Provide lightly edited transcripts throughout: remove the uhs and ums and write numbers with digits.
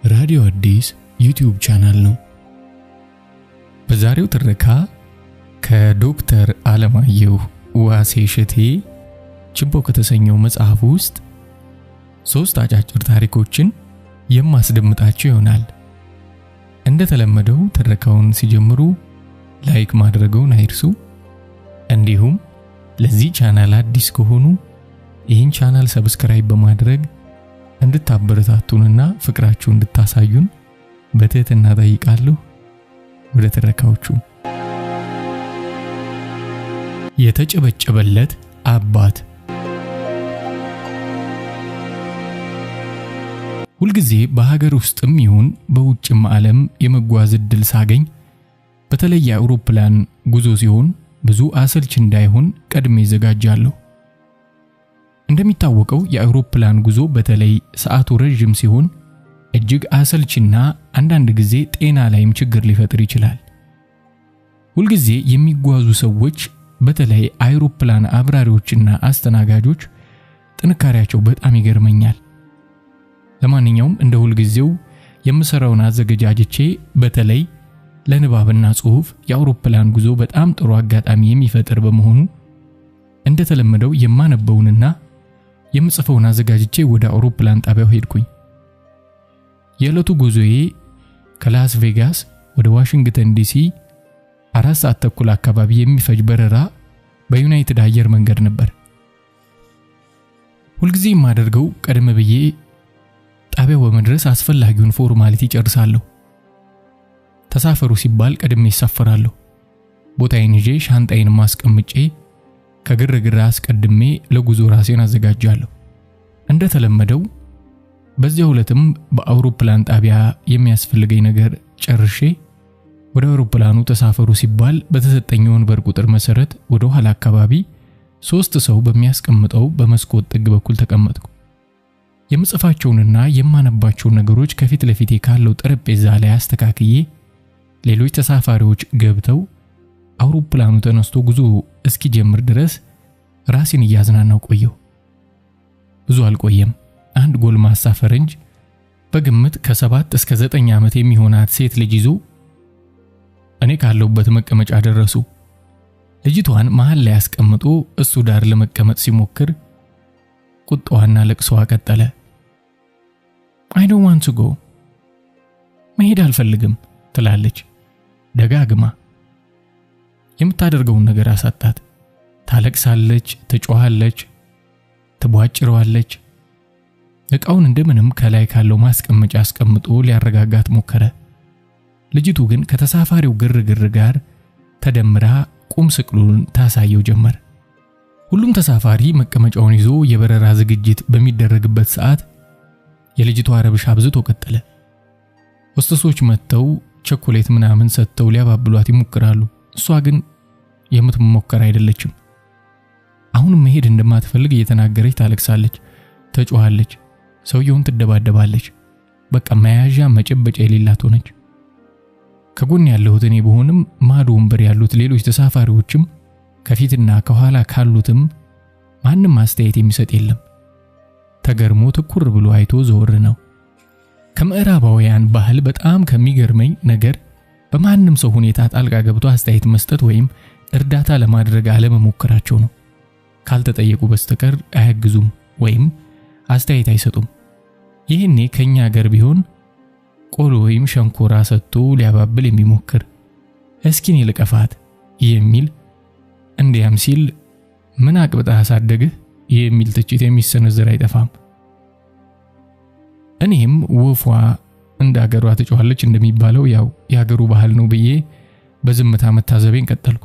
ራዲዮ አዲስ ዩቲዩብ ቻናል ነው። በዛሬው ትረካ ከዶክተር አለማየሁ ዋሴ እሸቴ ችቦ ከተሰኘው መጽሐፍ ውስጥ 3 አጫጭር ታሪኮችን የማስደምጣችሁ ይሆናል። እንደተለመደው ትረካውን ሲጀምሩ ላይክ ማድረግዎን አይርሱ። እንዲሁም ለዚህ ቻናል አዲስ ከሆኑ ይህን ቻናል ሰብስክራይብ በማድረግ እንድታበረታቱንና ፍቅራችሁን እንድታሳዩን በትህትና ጠይቃለሁ። ወደ ትረካዎቹ። የተጨበጨበለት አባት። ሁልጊዜ በሀገር ውስጥም ይሁን በውጭም ዓለም የመጓዝ ዕድል ሳገኝ በተለይ የአውሮፕላን ጉዞ ሲሆን ብዙ አሰልች እንዳይሆን ቀድሜ ዘጋጃለሁ። እንደሚታወቀው የአውሮፕላን ጉዞ በተለይ ሰዓቱ ረጅም ሲሆን እጅግ አሰልችና አንዳንድ ጊዜ ጤና ላይም ችግር ሊፈጥር ይችላል። ሁልጊዜ የሚጓዙ ሰዎች በተለይ አውሮፕላን አብራሪዎችና አስተናጋጆች ጥንካሬያቸው በጣም ይገርመኛል። ለማንኛውም እንደ ሁልጊዜው የምሰራውን አዘገጃጅቼ በተለይ ለንባብና ጽሑፍ የአውሮፕላን ጉዞ በጣም ጥሩ አጋጣሚ የሚፈጥር በመሆኑ እንደተለመደው የማነበውንና የምጽፈውን አዘጋጅቼ ወደ አውሮፕላን ጣቢያው ሄድኩኝ። የዕለቱ ጉዞዬ ከላስ ቬጋስ ወደ ዋሽንግተን ዲሲ 4 ሰዓት ተኩል አካባቢ የሚፈጅ በረራ በዩናይትድ አየር መንገድ ነበር። ሁልጊዜ የማደርገው ቀደም ብዬ ጣቢያው በመድረስ አስፈላጊውን ፎርማሊቲ ጨርሳለሁ። ተሳፈሩ ሲባል ቀድሜ እሳፈራለሁ። ቦታዬን ይዤ ሻንጣዬን ማስቀምጬ ከግርግር አስቀድሜ ለጉዞ ራሴን አዘጋጃለሁ። እንደተለመደው በዚያው ዕለትም በአውሮፕላን ጣቢያ የሚያስፈልገኝ ነገር ጨርሼ ወደ አውሮፕላኑ ተሳፈሩ ሲባል በተሰጠኝ ወንበር ቁጥር መሰረት ወደ ኋላ አካባቢ 3 ሰው በሚያስቀምጠው በመስኮት ጥግ በኩል ተቀመጥኩ። የምጽፋቸውንና የማነባቸውን ነገሮች ከፊት ለፊቴ ካለው ጠረጴዛ ላይ አስተካክዬ ሌሎች ተሳፋሪዎች ገብተው አውሮፕላኑ ተነስቶ ጉዞ እስኪጀምር ድረስ ራሴን እያዝናናው ቆየሁ። ብዙ አልቆየም። አንድ ጎልማሳ ፈረንጅ በግምት ከ7 እስከ 9 ዓመት የሚሆናት ሴት ልጅ ይዞ እኔ ካለሁበት መቀመጫ ደረሱ። ልጅቷን መሃል ላይ አስቀምጦ እሱ ዳር ለመቀመጥ ሲሞክር ቁጣዋና ለቅሶዋ ቀጠለ። I don't want to go. መሄድ አልፈልግም ትላለች ደጋግማ። የምታደርገውን ነገር አሳጣት። ታለቅሳለች፣ ትጮሃለች፣ ትቧጭረዋለች። እቃውን እንደምንም ከላይ ካለው ማስቀመጫ አስቀምጦ ሊያረጋጋት ሞከረ። ልጅቱ ግን ከተሳፋሪው ግርግር ጋር ተደምራ ቁም ስቅሉን ታሳየው ጀመር። ሁሉም ተሳፋሪ መቀመጫውን ይዞ የበረራ ዝግጅት በሚደረግበት ሰዓት የልጅቷ ረብሻ አብዝቶ ቀጠለ። ሆስተሶች መጥተው ቸኮሌት ምናምን ሰጥተው ሊያባብሏት ይሞክራሉ። እሷ ግን የምትሞከር አይደለችም። አሁን መሄድ እንደማትፈልግ እየተናገረች ታለቅሳለች፣ ተጮሃለች፣ ሰውየውን ትደባደባለች። በቃ መያዣ መጨበጫ የሌላት ሆነች። ከጎን ያለሁት እኔ በሆንም ማዶ ወንበር ያሉት ሌሎች ተሳፋሪዎችም ከፊትና ከኋላ ካሉትም ማንም አስተያየት የሚሰጥ የለም። ተገርሞ ትኩር ብሎ አይቶ ዘወር ነው። ከምዕራባውያን ባህል በጣም ከሚገርመኝ ነገር በማንም ሰው ሁኔታ ጣልቃ ገብቶ አስተያየት መስጠት ወይም እርዳታ ለማድረግ አለመሞከራቸው ነው። ካልተጠየቁ በስተቀር አያግዙም ወይም አስተያየት አይሰጡም። ይህኔ ከኛ ሀገር ቢሆን ቆሎ ወይም ሸንኮራ ሰጥቶ ሊያባብል የሚሞክር እስኪኔ ልቀፋት የሚል እንዲያም ሲል ምን አቅብጣ አሳደግህ የሚል ትችት የሚሰነዘር አይጠፋም። እኔም ወፏ እንዳገሯ ተጫዋለች እንደሚባለው ያው ያገሩ ባህል ነው ብዬ በዝምታ መታዘቤን ቀጠልኩ።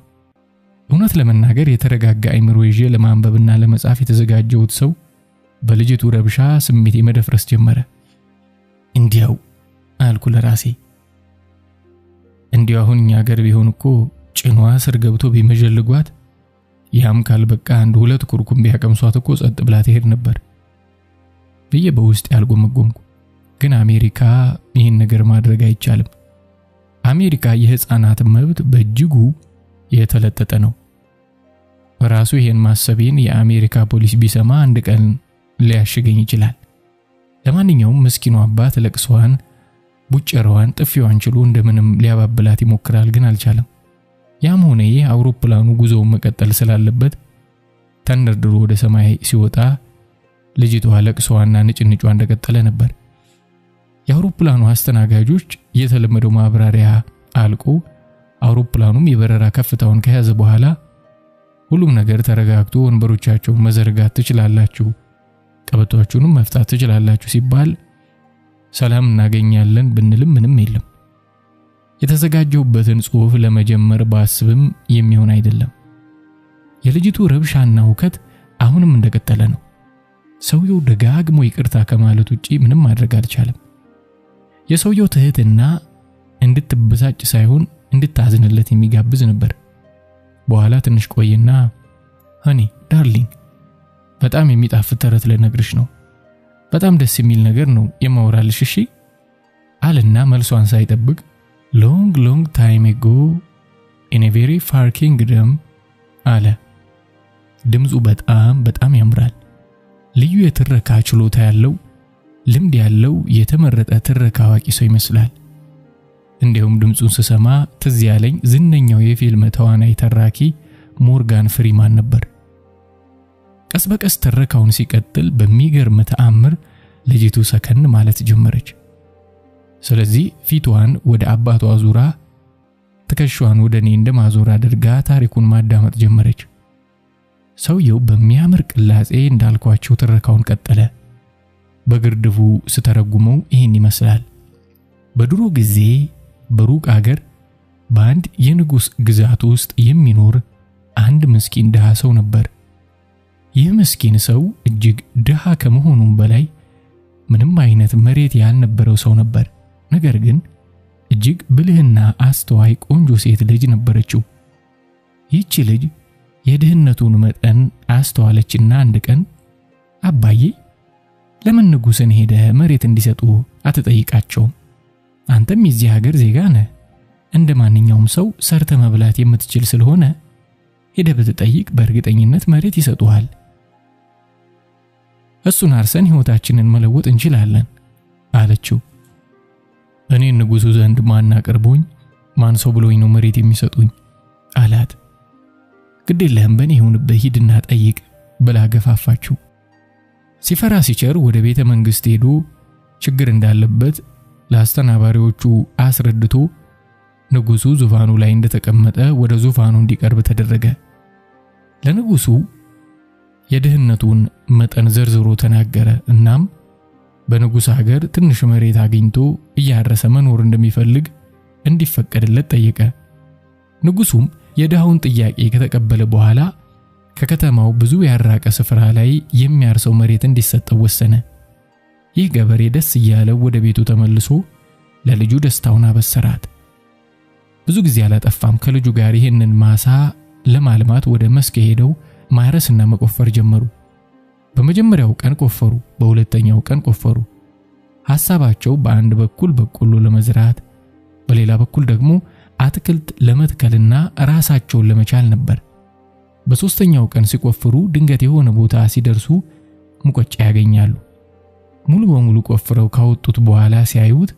እውነት ለመናገር የተረጋጋ አይምሮ ይዤ ለማንበብና ለመጻፍ የተዘጋጀሁት ሰው በልጅቱ ረብሻ ስሜቴ መደፍረስ ጀመረ። እንዲያው አልኩ ለራሴ፣ እንዲያው አሁን ያገር ቢሆን እኮ ጭኗ ስር ገብቶ ቢመጀልጓት ያም ካልበቃ 1-2 ኩርኩም ቢያቀምሷት እኮ ጸጥ ብላ ትሄድ ነበር ብዬ በውስጥ ያልጎመጎምኩ። ግን አሜሪካ ይህን ነገር ማድረግ አይቻልም። አሜሪካ የህፃናት መብት በእጅጉ የተለጠጠ ነው። ራሱ ይሄን ማሰቤን የአሜሪካ ፖሊስ ቢሰማ አንድ ቀን ሊያሽገኝ ይችላል። ለማንኛውም ምስኪኑ አባት ለቅሶዋን ቡጭራዋን ጥፊዋን ችሎ እንደምንም ሊያባብላት ይሞክራል፣ ግን አልቻለም። ያም ሆነ ይህ አውሮፕላኑ ጉዞውን መቀጠል ስላለበት ተንደርድሮ ወደ ሰማይ ሲወጣ ልጅቷ ለቅሶዋና ንጭንጯ እንደቀጠለ ነበር። የአውሮፕላኑ አስተናጋጆች የተለመደው ማብራሪያ አልቆ አውሮፕላኑም የበረራ ከፍታውን ከያዘ በኋላ ሁሉም ነገር ተረጋግቶ ወንበሮቻቸውን መዘርጋት ትችላላችሁ፣ ቀበቶቻችሁንም መፍታት ትችላላችሁ ሲባል ሰላም እናገኛለን ብንልም ምንም የለም። የተዘጋጀውበትን ጽሑፍ ለመጀመር ባስብም የሚሆን አይደለም። የልጅቱ ረብሻና ሁከት አሁንም እንደቀጠለ ነው። ሰውየው ደጋግሞ ይቅርታ ከማለት ውጪ ምንም ማድረግ አልቻለም። የሰውየው ትህትና እንድትበሳጭ ሳይሆን እንድታዝንለት የሚጋብዝ ነበር። በኋላ ትንሽ ቆይና ሆኒ ዳርሊንግ በጣም የሚጣፍጥ ተረት ልነግርሽ ነው። በጣም ደስ የሚል ነገር ነው የማወራልሽ እሺ አለና መልሷን ሳይጠብቅ long time ago in a very far kingdom አለ። ድምፁ በጣም ያምራል። ልዩ የትረካ ችሎታ ያለው ልምድ ያለው የተመረጠ ትረካ አዋቂ ሰው ይመስላል። እንዲሁም ድምፁን ስሰማ ትዝ ያለኝ ዝነኛው የፊልም ተዋናይ ተራኪ ሞርጋን ፍሪማን ነበር። ቀስ በቀስ ትረካውን ሲቀጥል በሚገርም ተአምር ልጅቱ ሰከን ማለት ጀመረች። ስለዚህ ፊቷን ወደ አባቷ ዙራ ትከሻዋን ወደ እኔ እንደማዞር አድርጋ ታሪኩን ማዳመጥ ጀመረች። ሰውየው በሚያምር ቅላጼ እንዳልኳቸው ትረካውን ቀጠለ። በግርድፉ ስተረጉመው ይህን ይመስላል። በድሮ ጊዜ በሩቅ አገር በአንድ የንጉስ ግዛት ውስጥ የሚኖር አንድ ምስኪን ድሃ ሰው ነበር። ይህ ምስኪን ሰው እጅግ ድሃ ከመሆኑም በላይ ምንም አይነት መሬት ያልነበረው ሰው ነበር። ነገር ግን እጅግ ብልህና አስተዋይ ቆንጆ ሴት ልጅ ነበረችው። ይህች ልጅ የድህነቱን መጠን አስተዋለችና አንድ ቀን አባዬ ለምን ንጉስን ሄደ መሬት እንዲሰጡ አትጠይቃቸው? አንተም የዚህ ሀገር ዜጋ ነህ። እንደማንኛውም ሰው ሰርተ መብላት የምትችል ስለሆነ ሄደ ብትጠይቅ በእርግጠኝነት መሬት ይሰጡሃል። እሱን አርሰን ህይወታችንን መለወጥ እንችላለን አለችው። እኔ ንጉሱ ዘንድ ማን አቀርቦኝ ማን ሰው ብሎኝ ነው መሬት የሚሰጡኝ አላት። ግዴለህም በእኔ ይሁንብህ ሂድና ጠይቅ ብላ ገፋፋችው። ሲፈራ ሲቸር ወደ ቤተ መንግስት ሄዶ ችግር እንዳለበት ለአስተናባሪዎቹ አስረድቶ ንጉሱ ዙፋኑ ላይ እንደተቀመጠ ወደ ዙፋኑ እንዲቀርብ ተደረገ። ለንጉሱ የድህነቱን መጠን ዘርዝሮ ተናገረ። እናም በንጉስ ሀገር ትንሽ መሬት አግኝቶ እያረሰ መኖር እንደሚፈልግ እንዲፈቀድለት ጠየቀ። ንጉሱም የድሃውን ጥያቄ ከተቀበለ በኋላ ከከተማው ብዙ ያራቀ ስፍራ ላይ የሚያርሰው መሬት እንዲሰጠው ወሰነ። ይህ ገበሬ ደስ እያለው ወደ ቤቱ ተመልሶ ለልጁ ደስታውን አበሰራት። ብዙ ጊዜ አላጠፋም። ከልጁ ጋር ይህንን ማሳ ለማልማት ወደ መስክ ሄደው ማረስና መቆፈር ጀመሩ። በመጀመሪያው ቀን ቆፈሩ፣ በሁለተኛው ቀን ቆፈሩ። ሐሳባቸው በአንድ በኩል በቆሎ ለመዝራት፣ በሌላ በኩል ደግሞ አትክልት ለመትከልና ራሳቸውን ለመቻል ነበር። በሶስተኛው ቀን ሲቆፍሩ ድንገት የሆነ ቦታ ሲደርሱ ሙቀጫ ያገኛሉ። ሙሉ በሙሉ ቆፍረው ካወጡት በኋላ ሲያዩት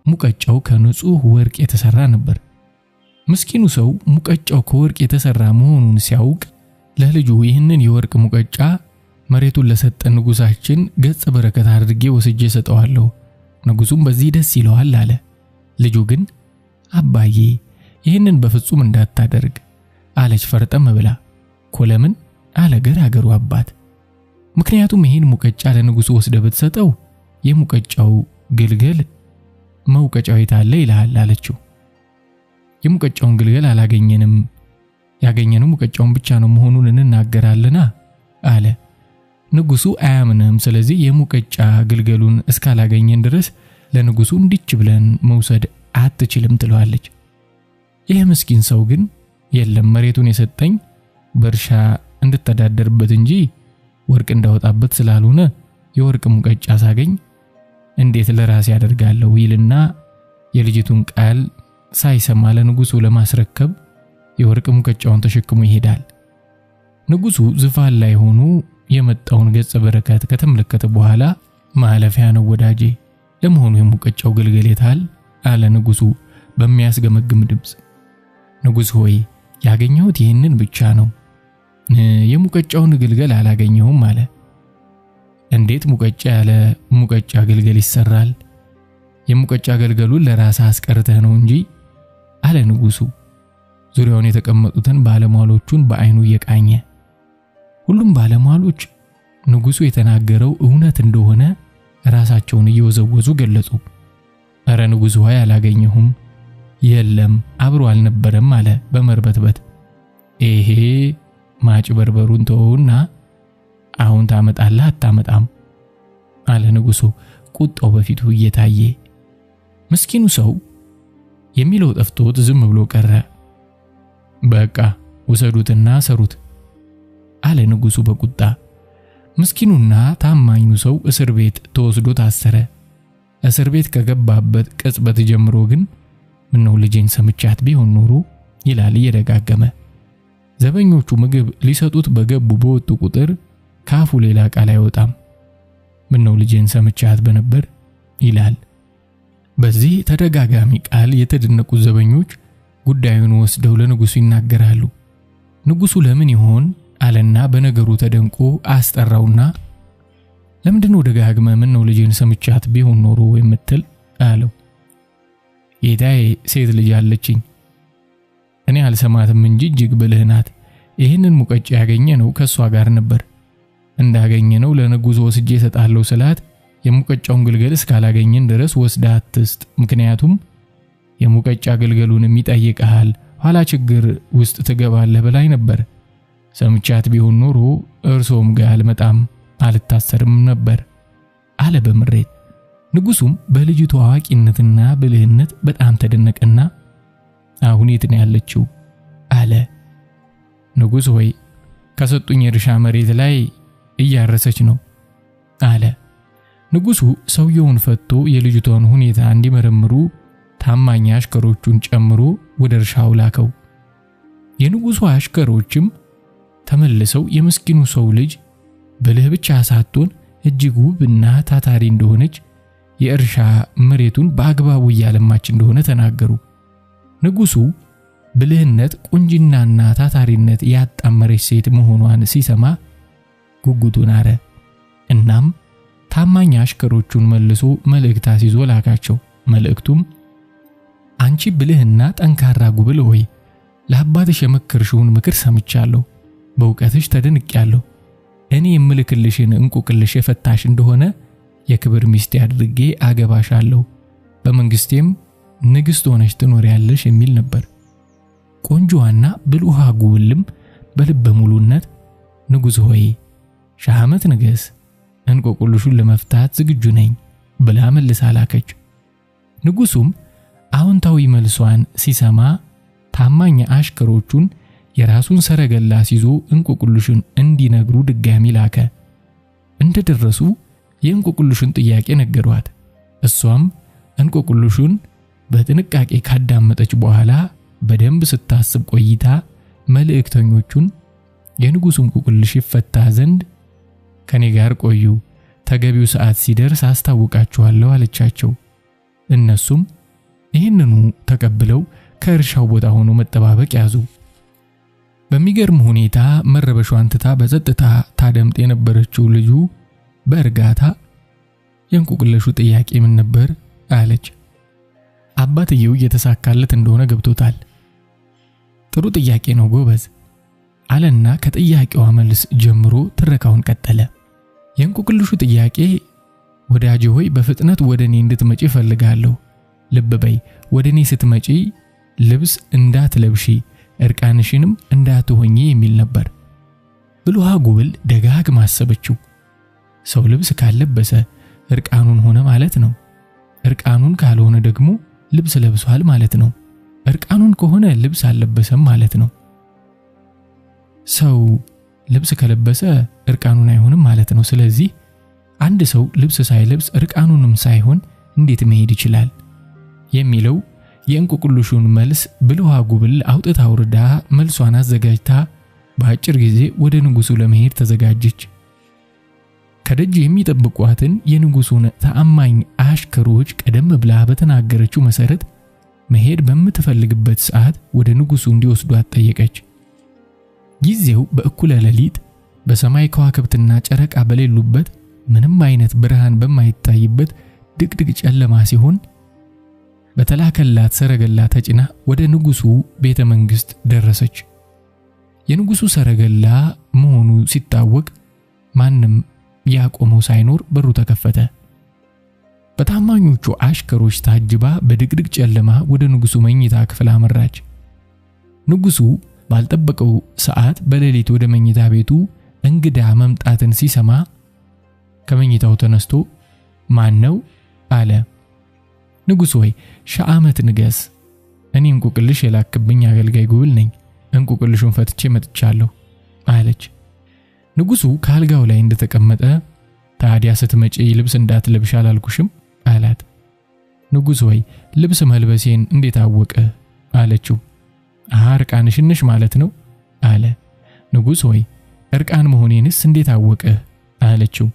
ሙቀጫው ከንጹህ ወርቅ የተሰራ ነበር። ምስኪኑ ሰው ሙቀጫው ከወርቅ የተሰራ መሆኑን ሲያውቅ ለልጁ ይህንን የወርቅ ሙቀጫ መሬቱን ለሰጠን ንጉሳችን ገጸ በረከት አድርጌ ወስጄ ሰጠዋለሁ፣ ንጉሱም በዚህ ደስ ይለዋል አለ። ልጁ ግን አባዬ ይህንን በፍጹም እንዳታደርግ አለች ፈርጠም ብላ። ኮለምን አለ ገራገሩ አባት። ምክንያቱም ይህን ሙቀጫ ለንጉሱ ወስደ ብትሰጠው የሙቀጫው ግልገል መውቀጫው የታለ ይልሃል አለችው። የሙቀጫውን ግልገል አላገኘንም፣ ያገኘነው ሙቀጫውን ብቻ ነው መሆኑን እንናገራለና አለ። ንጉሱ አያምንም። ስለዚህ የሙቀጫ ግልገሉን እስካላገኘን ድረስ ለንጉሱ እንዲች ብለን መውሰድ አትችልም ትለዋለች። ይህ ምስኪን ሰው ግን የለም መሬቱን የሰጠኝ በርሻ እንድተዳደርበት እንጂ ወርቅ እንዳወጣበት ስላልሆነ የወርቅ ሙቀጫ ሳገኝ እንዴት ለራሴ ያደርጋለሁ ይልና የልጅቱን ቃል ሳይሰማ ለንጉሱ ለማስረከብ የወርቅ ሙቀጫውን ተሸክሞ ይሄዳል። ንጉሱ ዙፋን ላይ ሆኖ የመጣውን ገጸ በረከት ከተመለከተ በኋላ ማለፊያ ነው ወዳጄ፣ ለመሆኑ የሙቀጫው ግልገል የታል? አለ ንጉሱ በሚያስገመግም ድምጽ። ንጉስ ሆይ ያገኘሁት ይህንን ብቻ ነው። የሙቀጫውን ግልገል አላገኘሁም አለ። እንዴት ሙቀጫ ያለ ሙቀጫ ግልገል ይሰራል? የሙቀጫ ግልገሉን ለራስህ አስቀርተህ ነው እንጂ አለ ንጉሱ ዙሪያውን የተቀመጡትን ባለሟሎቹን በአይኑ እየቃኘ። ሁሉም ባለሟሎች ንጉሱ የተናገረው እውነት እንደሆነ ራሳቸውን እየወዘወዙ ገለጹ። አረ ንጉስ ሆይ አላገኘሁም፣ የለም አብሮ አልነበረም አለ በመርበትበት። ኤሄ ማጭበርበሩን ተውና አሁን ታመጣለህ አታመጣም? አለ ንጉሱ ቁጣው በፊቱ እየታየ። ምስኪኑ ሰው የሚለው ጠፍቶት ዝም ብሎ ቀረ። በቃ ወሰዱትና ሰሩት አለ ንጉሱ በቁጣ። ምስኪኑና ታማኙ ሰው እስር ቤት ተወስዶ ታሰረ። እስር ቤት ከገባበት ቅጽበት ጀምሮ ግን ምነው ልጄን ሰምቻት ቢሆን ኖሮ ይላል እየደጋገመ። ዘበኞቹ ምግብ ሊሰጡት በገቡ በወጡ ቁጥር ካፉ ሌላ ቃል አይወጣም። ምነው ልጄን ሰምቻት በነበር ይላል። በዚህ ተደጋጋሚ ቃል የተደነቁት ዘበኞች ጉዳዩን ወስደው ለንጉሱ ይናገራሉ። ንጉሱ ለምን ይሆን አለና በነገሩ ተደንቆ አስጠራውና ለምንድነው ደጋግመህ ምነው ልጄን ሰምቻት ቢሆን ኖሮ የምትል አለው። ጌታዬ ሴት ልጅ አለችኝ፣ እኔ አልሰማትም እንጂ እጅግ ብልህ ናት። ይህንን ሙቀጫ ያገኘነው ከሷ ጋር ነበር። እንዳገኘነው ለንጉሱ ወስጄ እሰጣለሁ ስላት የሙቀጫውን ግልገል እስካላገኘን ድረስ ወስዳ አትስጥ፣ ምክንያቱም የሙቀጫ ግልገሉን ይጠይቅሃል፣ ኋላ ችግር ውስጥ ትገባለህ ብላኝ ነበር። ሰምቻት ቢሆን ኖሮ እርሶም ጋር አልመጣም አልታሰርም ነበር አለ በምሬት። ንጉሱም በልጅቱ አዋቂነትና ብልህነት በጣም ተደነቀና አሁን የት ነው ያለችው አለ። ንጉስ ሆይ ከሰጡኝ እርሻ መሬት ላይ እያረሰች ነው አለ። ንጉሱ ሰውየውን ፈቶ የልጅቷን ሁኔታ እንዲመረምሩ ታማኝ አሽከሮቹን ጨምሮ ወደ እርሻው ላከው። የንጉሱ አሽከሮችም ተመልሰው የምስኪኑ ሰው ልጅ ብልህ ብቻ ሳትሆን እጅግ ውብና ታታሪ እንደሆነች የእርሻ መሬቱን በአግባቡ ያለማች እንደሆነ ተናገሩ። ንጉሱ ብልህነት ቁንጅናና ታታሪነት ያጣመረች ሴት መሆኗን ሲሰማ ጉጉቱን አረ። እናም ታማኝ አሽከሮቹን መልሶ መልእክት አስይዞ ላካቸው። መልእክቱም አንቺ ብልህና ጠንካራ ጉብል ሆይ ለአባትሽ የመከርሽውን ምክር ሰምቻለሁ፣ በእውቀትሽ ተደንቄያለሁ። እኔ የምልክልሽን እንቆቅልሽ የፈታሽ እንደሆነ የክብር ሚስት አድርጌ አገባሻለሁ፣ በመንግስቴም ንግስት ሆነሽ ትኖሪያለሽ የሚል ነበር። ቆንጆዋና ብልሃ ጉብልም በልበ ሙሉነት ንጉስ ሆይ ሺህ ዓመት ንገስ፣ እንቆቅልሹን ለመፍታት ዝግጁ ነኝ ብላ መልሳ ላከች። ንጉሱም አዎንታዊ መልሷን ሲሰማ ታማኝ አሽከሮቹን የራሱን ሰረገላ ሲዞ እንቆቅልሹን እንዲነግሩ ድጋሚ ላከ። እንደደረሱ የእንቆቅልሹን ጥያቄ ነገሯት። እሷም እንቆቅልሹን በጥንቃቄ ካዳመጠች በኋላ በደንብ ስታስብ ቆይታ መልእክተኞቹን የንጉሱ እንቆቅልሽ ይፈታ ዘንድ ከኔ ጋር ቆዩ፣ ተገቢው ሰዓት ሲደርስ አስታውቃችኋለሁ አለቻቸው። እነሱም ይህንኑ ተቀብለው ከእርሻው ቦታ ሆኖ መጠባበቅ ያዙ። በሚገርም ሁኔታ መረበሿን ትታ በጸጥታ ታደምጥ የነበረችው ልጁ በእርጋታ የእንቆቅልሹ ጥያቄ ምን ነበር አለች። አባትየው እየተሳካለት እንደሆነ ገብቶታል። ጥሩ ጥያቄ ነው ጎበዝ አለና ከጥያቄዋ መልስ ጀምሮ ትረካውን ቀጠለ። የእንቆቅልሹ ጥያቄ ወዳጄ ሆይ በፍጥነት ወደኔ እንድትመጪ ፈልጋለሁ። ልብ በይ፣ ወደኔ ስትመጪ ልብስ እንዳትለብሺ እርቃንሽንም እንዳትሆኚ የሚል ነበር። ብልሃ ጉብል ደጋግማ አሰበችው። ሰው ልብስ ካልለበሰ እርቃኑን ሆነ ማለት ነው። እርቃኑን ካልሆነ ደግሞ ልብስ ለብሷል ማለት ነው። እርቃኑን ከሆነ ልብስ አልለበሰም ማለት ነው። ሰው ልብስ ከለበሰ እርቃኑን አይሆንም ማለት ነው። ስለዚህ አንድ ሰው ልብስ ሳይለብስ እርቃኑንም ሳይሆን እንዴት መሄድ ይችላል የሚለው የእንቆቅልሹን መልስ ብልሃ ጉብል አውጥታ ወርዳ መልሷን አዘጋጅታ በአጭር ጊዜ ወደ ንጉሱ ለመሄድ ተዘጋጀች። ከደጅ የሚጠብቋትን የንጉሱን ተአማኝ አሽከሮች ቀደም ብላ በተናገረችው መሰረት መሄድ በምትፈልግበት ሰዓት ወደ ንጉሱ እንዲወስዷት ጠየቀች። ጊዜው በእኩለ ሌሊት በሰማይ ከዋክብትና ጨረቃ በሌሉበት ምንም አይነት ብርሃን በማይታይበት ድቅድቅ ጨለማ ሲሆን በተላከላት ሰረገላ ተጭና ወደ ንጉሱ ቤተ መንግስት ደረሰች። የንጉሱ ሰረገላ መሆኑ ሲታወቅ ማንም ያቆመው ሳይኖር በሩ ተከፈተ። በታማኞቹ አሽከሮች ታጅባ በድቅድቅ ጨለማ ወደ ንጉሱ መኝታ ክፍል አመራች። ንጉሱ ባልጠበቀው ሰዓት በሌሊት ወደ መኝታ ቤቱ እንግዳ መምጣትን ሲሰማ ከመኝታው ተነስቶ ማን ነው አለ። ንጉስ ሆይ ሺህ ዓመት ንገስ። እኔ እንቆቅልሽ የላክብኝ አገልጋይ ጉብል ነኝ። እንቆቅልሹን ፈትቼ መጥቻለሁ አለች። ንጉሱ ካልጋው ላይ እንደተቀመጠ ታዲያ ስትመጪ ልብስ እንዳትለብሽ አላልኩሽም አላት። ንጉስ ሆይ ልብስ መልበሴን እንዴት አወቀ አለችው። እርቃንሽን ነሽ ማለት ነው አለ። ንጉስ ሆይ እርቃን መሆኔንስ እንዴት አወቀ አለችው።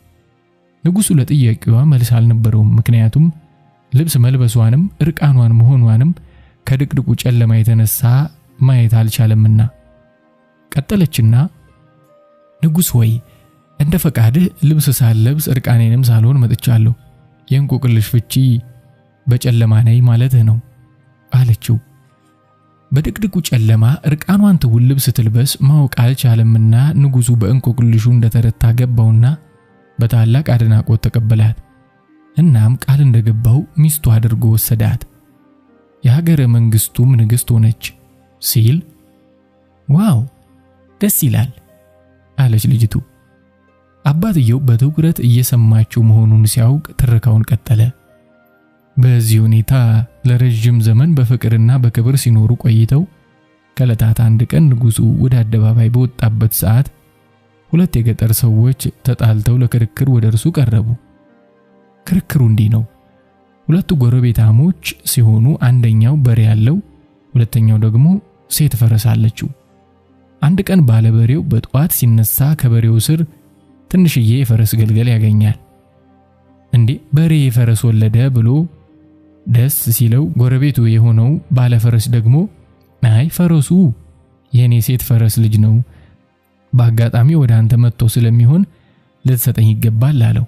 ንጉሱ ለጥያቄዋ መልስ አልነበረውም። ምክንያቱም ልብስ መልበሷንም እርቃኗን መሆኗንም ከድቅድቁ ጨለማ የተነሳ ማየት አልቻለምና። ቀጠለችና ንጉስ ሆይ እንደ ፈቃድህ ልብስ ሳልለብስ እርቃኔንም ሳልሆን መጥቻለሁ። የእንቆቅልሽ ፍቺ በጨለማ ነኝ ማለትህ ነው አለችው። በድቅድቁ ጨለማ እርቃኗን ትውል ልብስ ትልበስ ማወቅ አልቻለምና ንጉሱ በእንቆቅልሹ እንደተረታ ገባውና በታላቅ አድናቆት ተቀበላት። እናም ቃል እንደገባው ሚስቱ አድርጎ ወሰዳት። የሀገረ መንግስቱም ንግስት ሆነች ሲል ዋው ደስ ይላል አለች ልጅቱ። አባትየው በትኩረት እየሰማችው መሆኑን ሲያውቅ ትረካውን ቀጠለ። በዚህ ሁኔታ ለረጅም ዘመን በፍቅርና በክብር ሲኖሩ ቆይተው ከዕለታት አንድ ቀን ንጉሱ ወደ አደባባይ በወጣበት ሰዓት ሁለት የገጠር ሰዎች ተጣልተው ለክርክር ወደ እርሱ ቀረቡ። ክርክሩ እንዲህ ነው። ሁለቱ ጎረቤታሞች ሲሆኑ አንደኛው በሬ ያለው፣ ሁለተኛው ደግሞ ሴት ፈረስ አለችው። አንድ ቀን ባለበሬው በጧት ሲነሳ ከበሬው ስር ትንሽዬ የፈረስ ግልገል ያገኛል። እንዴ በሬ ፈረስ ወለደ ብሎ ደስ ሲለው፣ ጎረቤቱ የሆነው ባለፈረስ ደግሞ አይ ፈረሱ የኔ ሴት ፈረስ ልጅ ነው፣ በአጋጣሚ ወደ አንተ መጥቶ ስለሚሆን ልትሰጠኝ ይገባል አለው።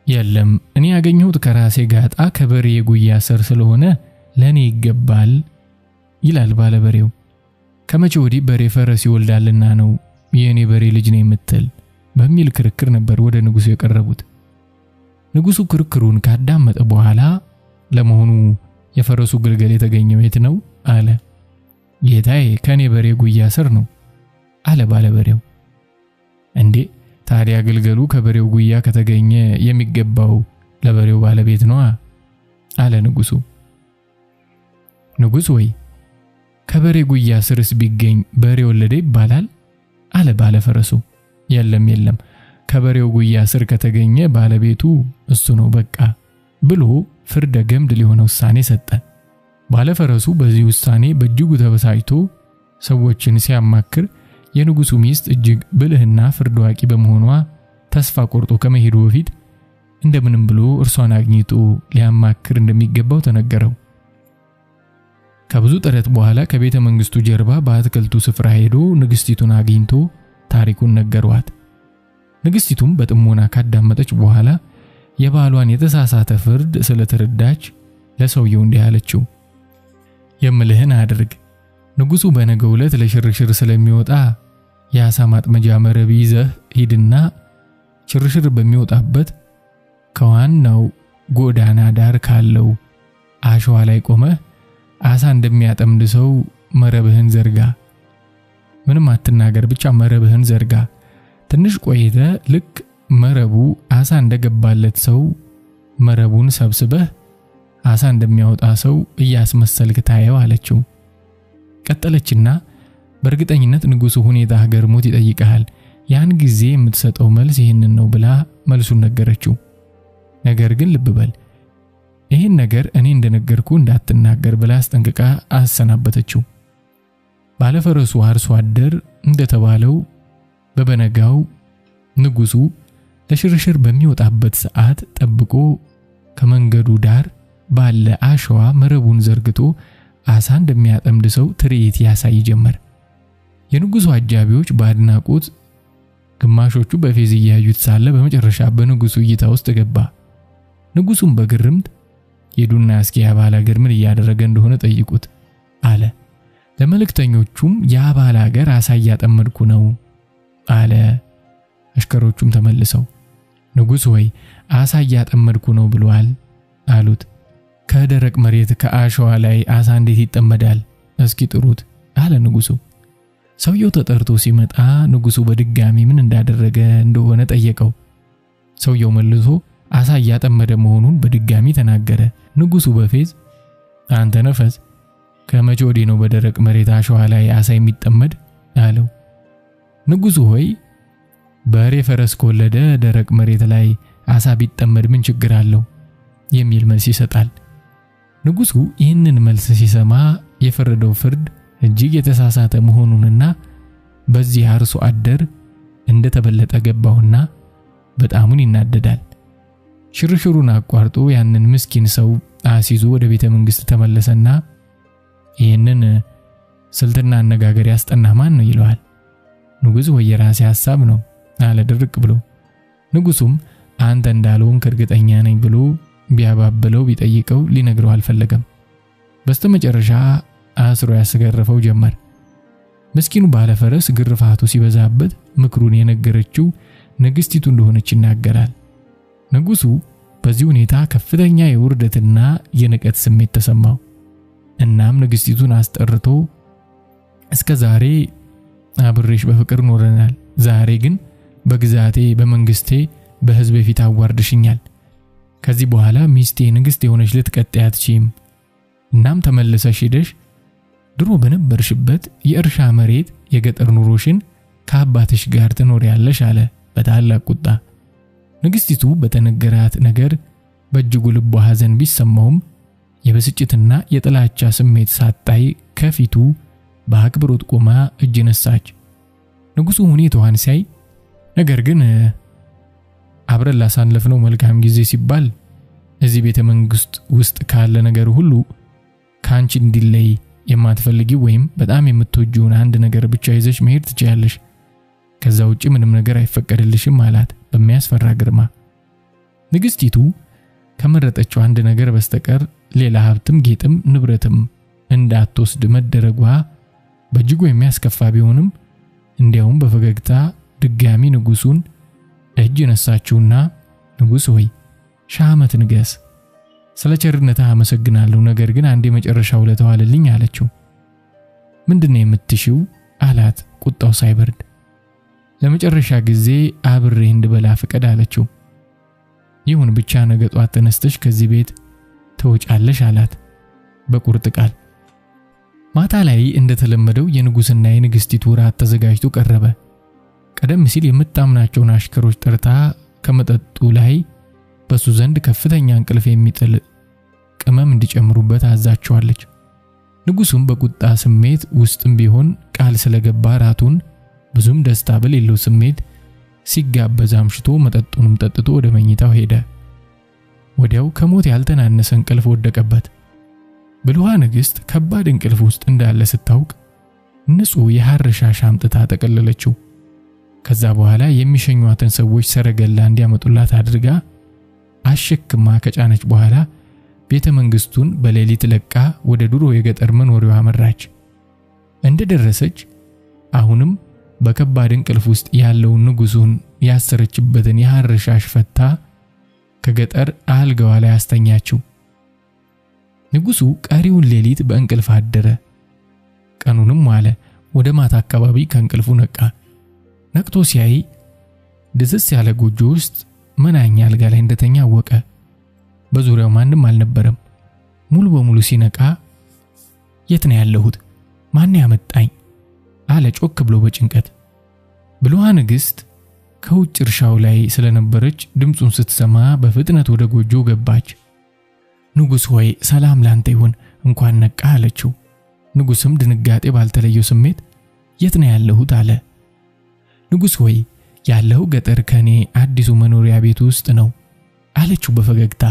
የለም እኔ ያገኘሁት ከራሴ ጋጣ ከበሬ ጉያ ስር ስለሆነ ለኔ ይገባል ይላል ባለበሬው። ከመቼ ወዲህ በሬ ፈረስ ይወልዳልና ነው የኔ በሬ ልጅ ነው የምትል በሚል ክርክር ነበር ወደ ንጉሱ የቀረቡት። ንጉሱ ክርክሩን ካዳመጠ በኋላ ለመሆኑ የፈረሱ ግልገል የተገኘው የት ነው አለ። ጌታዬ ከኔ በሬ ጉያ ስር ነው አለ ባለበሬው። እንዴ ታዲያ ግልገሉ ከበሬው ጉያ ከተገኘ የሚገባው ለበሬው ባለቤት ነው አለ ንጉሱ። ንጉስ ወይ ከበሬ ጉያ ስርስ ቢገኝ በሬ ወለደ ይባላል አለ ባለፈረሱ። የለም ከበሬው ጉያ ስር ከተገኘ ባለቤቱ እሱ ነው በቃ ብሎ ፍርደ ገምድል የሆነ ውሳኔ ሰጠ። ባለፈረሱ በዚህ ውሳኔ በእጅጉ ተበሳጭቶ ሰዎችን ሲያማክር የንጉሱ ሚስት እጅግ ብልህና ፍርድ አዋቂ በመሆኗ ተስፋ ቆርጦ ከመሄዱ በፊት እንደምንም ብሎ እርሷን አግኝቶ ሊያማክር እንደሚገባው ተነገረው። ከብዙ ጥረት በኋላ ከቤተ መንግስቱ ጀርባ በአትክልቱ ስፍራ ሄዶ ንግስቲቱን አግኝቶ ታሪኩን ነገሯት። ንግስቲቱም በጥሞና ካዳመጠች በኋላ የባሏን የተሳሳተ ፍርድ ስለተረዳች ለሰውየው እንዲህ አለችው። የምልህን አድርግ። ንጉሱ በነገው ዕለት ለሽርሽር ስለሚወጣ የአሳ ማጥመጃ መረብ ይዘህ ሂድና ሽርሽር በሚወጣበት ከዋናው ጎዳና ዳር ካለው አሸዋ ላይ ቆመህ አሳ እንደሚያጠምድ ሰው መረብህን ዘርጋ። ምንም አትናገር፣ ብቻ መረብህን ዘርጋ። ትንሽ ቆይተ ልክ መረቡ አሳ እንደገባለት ሰው መረቡን ሰብስበህ አሳ እንደሚያወጣ ሰው እያስመሰልክ ታየው አለችው። ቀጠለችና በእርግጠኝነት ንጉሱ ሁኔታ ገርሞት ይጠይቃል፣ ያን ጊዜ የምትሰጠው መልስ ይሄንን ነው ብላ መልሱን ነገረችው። ነገር ግን ልብ በል ይሄን ነገር እኔ እንደነገርኩ እንዳትናገር ብላ አስጠንቅቃ አሰናበተችው። ባለፈረሱ አርሶ አደር እንደተባለው በበነጋው ንጉሱ ለሽርሽር በሚወጣበት ሰዓት ጠብቆ ከመንገዱ ዳር ባለ አሸዋ መረቡን ዘርግቶ አሳ እንደሚያጠምድ ሰው ትርኢት ያሳይ ጀመር። የንጉሱ አጃቢዎች በአድናቆት ግማሾቹ በፌዝ እያዩት ሳለ በመጨረሻ በንጉሱ እይታ ውስጥ ገባ። ንጉሱም በግርምት ሄዱና እስኪ የአባላገር ምን እያደረገ እንደሆነ ጠይቁት አለ። ለመልእክተኞቹም የአባላገር አሳ እያጠመድኩ ነው አለ። አሽከሮቹም ተመልሰው ንጉስ ሆይ አሳ እያጠመድኩ ነው ብሏል አሉት። ከደረቅ መሬት ከአሸዋ ላይ አሳ እንዴት ይጠመዳል? እስኪ ጥሩት አለ ንጉሱ። ሰውየው ተጠርቶ ሲመጣ ንጉሱ በድጋሚ ምን እንዳደረገ እንደሆነ ጠየቀው። ሰውየው መልሶ አሳ እያጠመደ መሆኑን በድጋሚ ተናገረ። ንጉሱ በፌዝ አንተ ነፈስ ከመቼ ወዲህ ነው በደረቅ መሬት አሸዋ ላይ አሳ የሚጠመድ አለው። ንጉሱ ሆይ በሬ ፈረስ ከወለደ ደረቅ መሬት ላይ አሳ ቢጠመድ ምን ችግር አለው የሚል መልስ ይሰጣል። ንጉሱ ይህንን መልስ ሲሰማ የፈረደው ፍርድ እጅግ የተሳሳተ መሆኑንና በዚህ አርሶ አደር እንደተበለጠ ገባውና በጣሙን ይናደዳል። ሽርሽሩን አቋርጦ ያንን ምስኪን ሰው አሲዞ ወደ ቤተ መንግስት ተመለሰና ይህንን ስልትና አነጋገር ያስጠና ማን ነው ይለዋል። ንጉሱ የራሴ ሐሳብ ነው አለ ድርቅ ብሎ። ንጉሱም አንተ እንዳልሆንክ እርግጠኛ ነኝ ብሎ ቢያባብለው ቢጠይቀው ሊነግረው አልፈለገም። በስተመጨረሻ አስሮ ያስገረፈው ጀመር። ምስኪኑ ባለፈረስ ግርፋቱ ሲበዛበት ምክሩን የነገረችው ንግስቲቱ እንደሆነች ይናገራል። ንጉሱ በዚህ ሁኔታ ከፍተኛ የውርደትና የንቀት ስሜት ተሰማው። እናም ንግስቲቱን አስጠርቶ እስከዛሬ አብሬሽ በፍቅር ኖረናል፣ ዛሬ ግን በግዛቴ በመንግስቴ በህዝብ ፊት አዋርድሽኛል። ከዚህ በኋላ ሚስቴ ንግስት የሆነች ልትቀጥይ አትችይም። እናም ተመለሰሽ ሄደሽ ድሮ በነበርሽበት የእርሻ መሬት የገጠር ኑሮሽን ከአባትሽ ጋር ትኖሪያለሽ አለ በታላቅ ቁጣ። ንግስቲቱ በተነገራት ነገር በእጅጉ ልቧ ሐዘን ቢሰማውም የብስጭትና የጥላቻ ስሜት ሳታይ ከፊቱ በአክብሮት ቆማ እጅ ነሳች። ንጉሱ ሁኔታዋን ሲያይ ነገር ግን አብረን ላሳለፍነው መልካም ጊዜ ሲባል እዚህ ቤተ መንግስት ውስጥ ካለ ነገር ሁሉ ካንቺ እንዲለይ የማትፈልጊው ወይም በጣም የምትወጂውን አንድ ነገር ብቻ ይዘሽ መሄድ ትችያለሽ፣ ከዛ ውጪ ምንም ነገር አይፈቀድልሽም አላት በሚያስፈራ ግርማ። ንግስቲቱ ከመረጠችው አንድ ነገር በስተቀር ሌላ ሀብትም ጌጥም ንብረትም እንዳትወስድ መደረጓ በእጅጉ የሚያስከፋ ቢሆንም እንዲያውም በፈገግታ ድጋሚ ንጉሱን እጅ ነሳችውና ንጉስ ሆይ ሺህ ዓመት ንገስ፣ ስለ ቸርነትህ አመሰግናለሁ፣ ነገር ግን አንዴ መጨረሻው ለተዋለልኝ አለችው። ምንድነው የምትሽው አላት ቁጣው ሳይበርድ። ለመጨረሻ ጊዜ አብሬ እንድበላ ፍቀድ አለችው። ይሁን ብቻ ነገ ጧት ተነስተሽ ከዚህ ቤት ተወጫለሽ አላት በቁርጥ ቃል። ማታ ላይ እንደተለመደው የንጉስና የንግስቲቱ ራት ተዘጋጅቶ ቀረበ። ቀደም ሲል የምታምናቸውን አሽከሮች ጠርታ ከመጠጡ ላይ በሱ ዘንድ ከፍተኛ እንቅልፍ የሚጥል ቅመም እንዲጨምሩበት አዛቸዋለች። ንጉሱም በቁጣ ስሜት ውስጥም ቢሆን ቃል ስለገባ ራቱን ብዙም ደስታ በሌለው ስሜት ሲጋበዝ አምሽቶ መጠጡንም ጠጥቶ ወደ መኝታው ሄደ። ወዲያው ከሞት ያልተናነሰ እንቅልፍ ወደቀበት። ብልኋ ንግስት ከባድ እንቅልፍ ውስጥ እንዳለ ስታውቅ ንጹህ የሐር ሻሽ አምጥታ ተቀለለችው። ከዛ በኋላ የሚሸኙአትን ሰዎች ሰረገላ እንዲያመጡላት አድርጋ አሸክማ ከጫነች በኋላ ቤተ መንግስቱን በሌሊት ለቃ ወደ ድሮ የገጠር መኖሪያዋ አመራች። እንደደረሰች አሁንም በከባድ እንቅልፍ ውስጥ ያለውን ንጉሱን ያሰረችበትን የሐር ሻሽ ፈታ ከገጠር አልጋዋ ላይ አስተኛችው። ንጉሱ ቀሪውን ሌሊት በእንቅልፍ አደረ። ቀኑንም ዋለ። ወደ ማታ አካባቢ ከእንቅልፉ ነቃ። ነቅቶ ሲያይ ድስስ ያለ ጎጆ ውስጥ መናኛ አልጋ ላይ እንደተኛ አወቀ። በዙሪያው ማንም አልነበረም። ሙሉ በሙሉ ሲነቃ የት ነው ያለሁት? ማን ያመጣኝ? አለ ጮክ ብሎ በጭንቀት። ብልኋ ንግስት ከውጭ እርሻው ላይ ስለነበረች ድምጹን ስትሰማ በፍጥነት ወደ ጎጆ ገባች። ንጉስ ሆይ ሰላም ላንተ ይሁን፣ እንኳን ነቃ አለችው። ንጉስም ድንጋጤ ባልተለየው ስሜት የት ነው ያለሁት አለ። ንጉስ ሆይ ያለው ገጠር ከኔ አዲሱ መኖሪያ ቤት ውስጥ ነው አለችው በፈገግታ።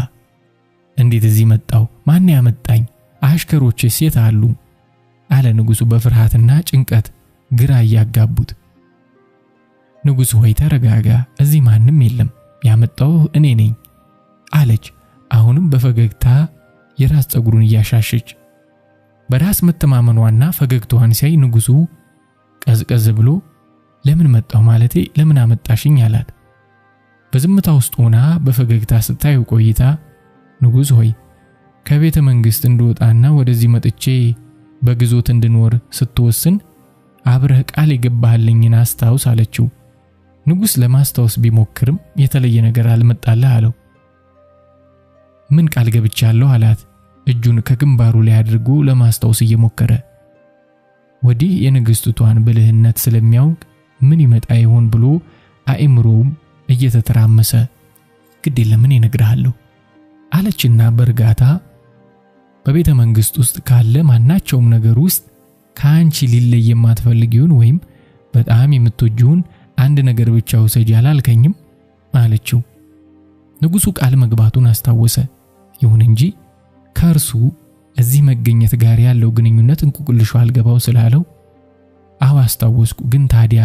እንዴት እዚህ መጣው? ማን ያመጣኝ? አሽከሮችስ የት አሉ? አለ ንጉሱ በፍርሃትና ጭንቀት ግራ ያጋቡት። ንጉሱ ሆይ ተረጋጋ፣ እዚህ ማንም የለም፣ ያመጣው እኔ ነኝ አለች አሁንም በፈገግታ የራስ ጸጉሩን ያሻሸች። በራስ መተማመኗና ፈገግታዋን ሲያይ ንጉሱ ቀዝቀዝ ብሎ ለምን መጣው ማለቴ ለምን አመጣሽኝ አላት። በዝምታ ውስጥ ሆና በፈገግታ ስታየው ቆይታ ንጉስ ሆይ ከቤተ መንግስት እንደወጣና ወደዚህ መጥቼ በግዞት እንድኖር ስትወስን አብረህ ቃል የገባህልኝን አስታውስ አለችው። ንጉስ ለማስታወስ ቢሞክርም የተለየ ነገር አልመጣለህ አለው። ምን ቃል ገብቻለሁ አላት እጁን ከግንባሩ ላይ አድርጎ ለማስታወስ እየሞከረ። ወዲህ የንግስቱቷን ብልህነት ስለሚያውቅ ምን ይመጣ ይሆን ብሎ አእምሮውም እየተተራመሰ ግድ የለም እኔ እነግርሃለሁ አለችና በእርጋታ በቤተ መንግስት ውስጥ ካለ ማናቸውም ነገር ውስጥ ካንቺ ሊለይ የማትፈልጊውን ወይም በጣም የምትወጂውን አንድ ነገር ብቻ ውሰጂ አላልከኝም አለችው። ንጉሱ ቃል መግባቱን አስታወሰ። ይሁን እንጂ ከርሱ እዚህ መገኘት ጋር ያለው ግንኙነት እንቁቅልሹ አልገባው ስላለው አዎ አስታወስኩ፣ ግን ታዲያ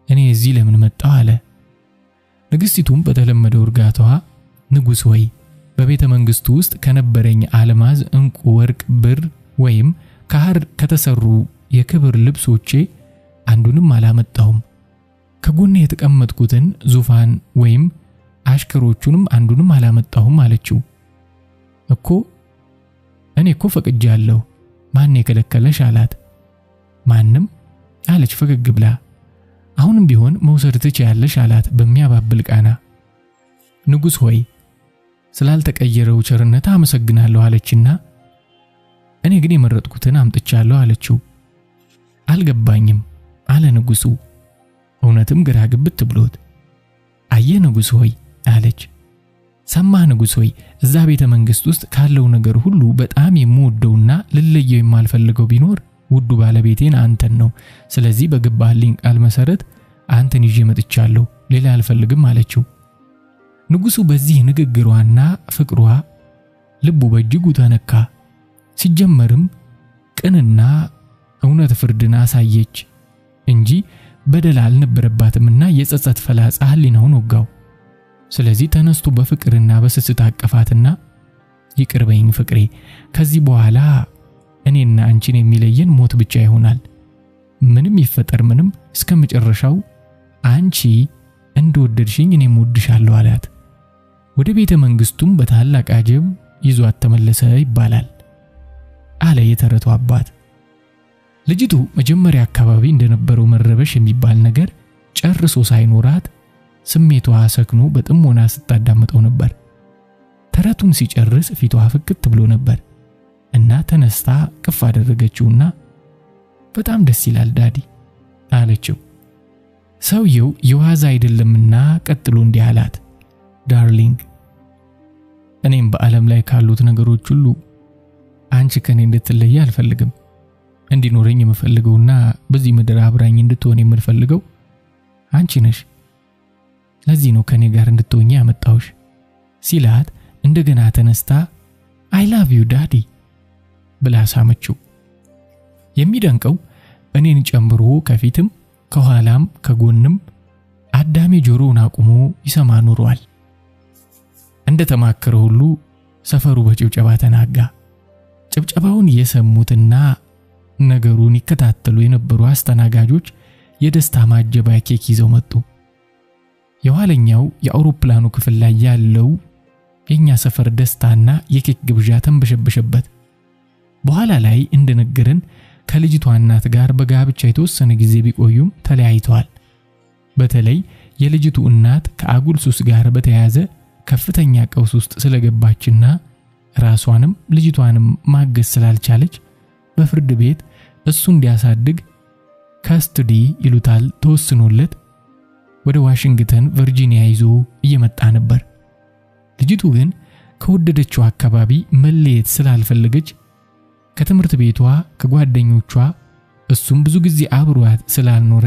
እኔ እዚህ ለምን መጣሁ አለ። ንግስቲቱም በተለመደው እርጋታዋ ንጉስ ሆይ በቤተ መንግስቱ ውስጥ ከነበረኝ አልማዝ፣ እንቁ፣ ወርቅ፣ ብር ወይም ከሐር ከተሰሩ የክብር ልብሶቼ አንዱንም አላመጣሁም። ከጎኔ የተቀመጥኩትን ዙፋን ወይም አሽከሮቹንም አንዱንም አላመጣሁም አለችው። እኔ እኮ ፈቅጃለሁ፣ ማን የከለከለሽ አላት። ማንም አለች ፈገግ ብላ። አሁንም ቢሆን መውሰድ ትችያለሽ አላት በሚያባብል ቃና። ንጉስ ሆይ ስላልተቀየረው ቸርነት አመሰግናለሁ አለችና እኔ ግን የመረጥኩትን አምጥቻለሁ አለችው። አልገባኝም አለ ንጉሱ እውነትም ግራ ግብት ብሎት። አየ ንጉስ ሆይ አለች። ሰማህ ንጉስ ሆይ እዛ ቤተ መንግስት ውስጥ ካለው ነገር ሁሉ በጣም የምወደውና ልለየው የማልፈልገው ቢኖር ውዱ ባለቤቴን አንተን ነው። ስለዚህ በገባህልኝ ቃል መሰረት አንተን ይዤ መጥቻለሁ፣ ሌላ አልፈልግም አለችው። ንጉሱ በዚህ ንግግሯና ፍቅሯ ልቡ በእጅጉ ተነካ። ሲጀመርም ቅንና እውነት ፍርድን አሳየች እንጂ በደል አልነበረባትምና የጸጸት ፈላጻ ህሊናውን ወጋው። ስለዚህ ተነስቶ በፍቅርና በስስት አቀፋትና ይቅርበኝ ፍቅሬ፣ ከዚህ በኋላ እኔና አንቺን የሚለየን ሞት ብቻ ይሆናል። ምንም ይፈጠር ምንም እስከመጨረሻው አንቺ እንደወደድሽኝ እኔም ወድሻለሁ አላት። ወደ ቤተ መንግስቱም በታላቅ አጀብ ይዟት ተመለሰ ይባላል አለ የተረቱ አባት። ልጅቱ መጀመሪያ አካባቢ እንደነበረው መረበሽ የሚባል ነገር ጨርሶ ሳይኖራት ስሜቷ ሰክኖ በጥሞና ስታዳምጠው ነበር። ተረቱን ሲጨርስ ፊቷ ፍክት ብሎ ነበር እና ተነስታ ቅፍ አደረገችውና በጣም ደስ ይላል ዳዲ አለችው። ሰውየው የዋዛ አይደለምና ቀጥሎ እንዲህ አላት፣ ዳርሊንግ እኔም በዓለም ላይ ካሉት ነገሮች ሁሉ አንቺ ከኔ እንድትለይ አልፈልግም። እንዲኖረኝ የምፈልገውና በዚህ ምድር አብራኝ እንድትሆን የምፈልገው አንቺ ነሽ። ለዚህ ነው ከኔ ጋር እንድትሆኚ ያመጣውሽ ሲላት እንደገና ተነስታ I love you daddy ብላ ሳመችው። የሚደንቀው እኔን ጨምሮ ከፊትም ከኋላም ከጎንም አዳሜ ጆሮውን አቁሞ ይሰማ ኖሯል። እንደተማከረ ሁሉ ሰፈሩ በጭብጨባ ተናጋ። ጭብጨባውን የሰሙትና ነገሩን ይከታተሉ የነበሩ አስተናጋጆች የደስታ ማጀባ ኬክ ይዘው መጡ። የኋለኛው የአውሮፕላኑ ክፍል ላይ ያለው የኛ ሰፈር ደስታና የኬክ ግብዣ ተንበሸበሸበት። በኋላ ላይ እንደነገረን ከልጅቷ እናት ጋር በጋብቻ የተወሰነ ጊዜ ቢቆዩም ተለያይተዋል። በተለይ የልጅቱ እናት ከአጉል ሱስ ጋር በተያያዘ ከፍተኛ ቀውስ ውስጥ ስለገባችና ራሷንም ልጅቷንም ማገዝ ስላልቻለች በፍርድ ቤት እሱ እንዲያሳድግ ካስቶዲ ይሉታል ተወስኖለት ወደ ዋሽንግተን ቨርጂኒያ ይዞ እየመጣ ነበር። ልጅቱ ግን ከወደደችው አካባቢ መለየት ስላልፈለገች ከትምህርት ቤቷ ከጓደኞቿ እሱም ብዙ ጊዜ አብሯት ስላልኖረ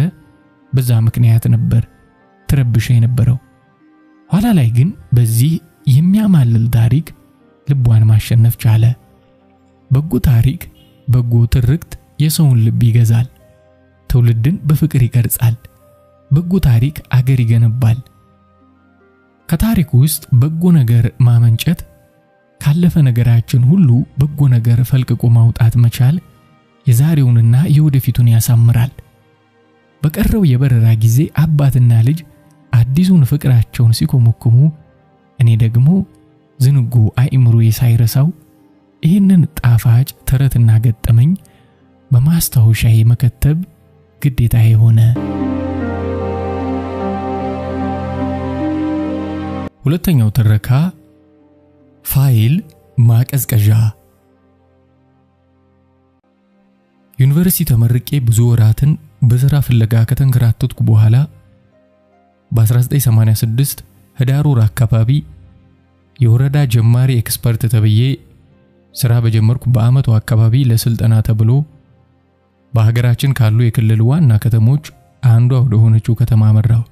በዛ ምክንያት ነበር ትረብሸኝ ነበረው። ኋላ ላይ ግን በዚህ የሚያማልል ታሪክ ልቧን ማሸነፍ ቻለ። በጎ ታሪክ፣ በጎ ትርክት የሰውን ልብ ይገዛል፣ ትውልድን በፍቅር ይቀርጻል። በጎ ታሪክ አገር ይገነባል። ከታሪክ ውስጥ በጎ ነገር ማመንጨት፣ ካለፈ ነገራችን ሁሉ በጎ ነገር ፈልቅቆ ማውጣት መቻል የዛሬውንና የወደፊቱን ያሳምራል። በቀረው የበረራ ጊዜ አባትና ልጅ አዲሱን ፍቅራቸውን ሲኮመኩሙ እኔ ደግሞ ዝንጉ አእምሮዬ ሳይረሳው ይህንን ጣፋጭ ተረትና ገጠመኝ በማስታወሻዬ መከተብ ግዴታዬ ሆነ። ሁለተኛው ትረካ ፋይል ማቀዝቀዣ። ዩኒቨርሲቲ ተመርቄ ብዙ ወራትን በሥራ ፍለጋ ከተንከራተትኩ በኋላ በ1986 ህዳር ወር አካባቢ የወረዳ ጀማሪ ኤክስፐርት ተብዬ ሥራ በጀመርኩ በአመቱ አካባቢ ለስልጠና ተብሎ በሀገራችን ካሉ የክልል ዋና ከተሞች አንዷ ወደ ሆነችው ከተማ አመራሁ።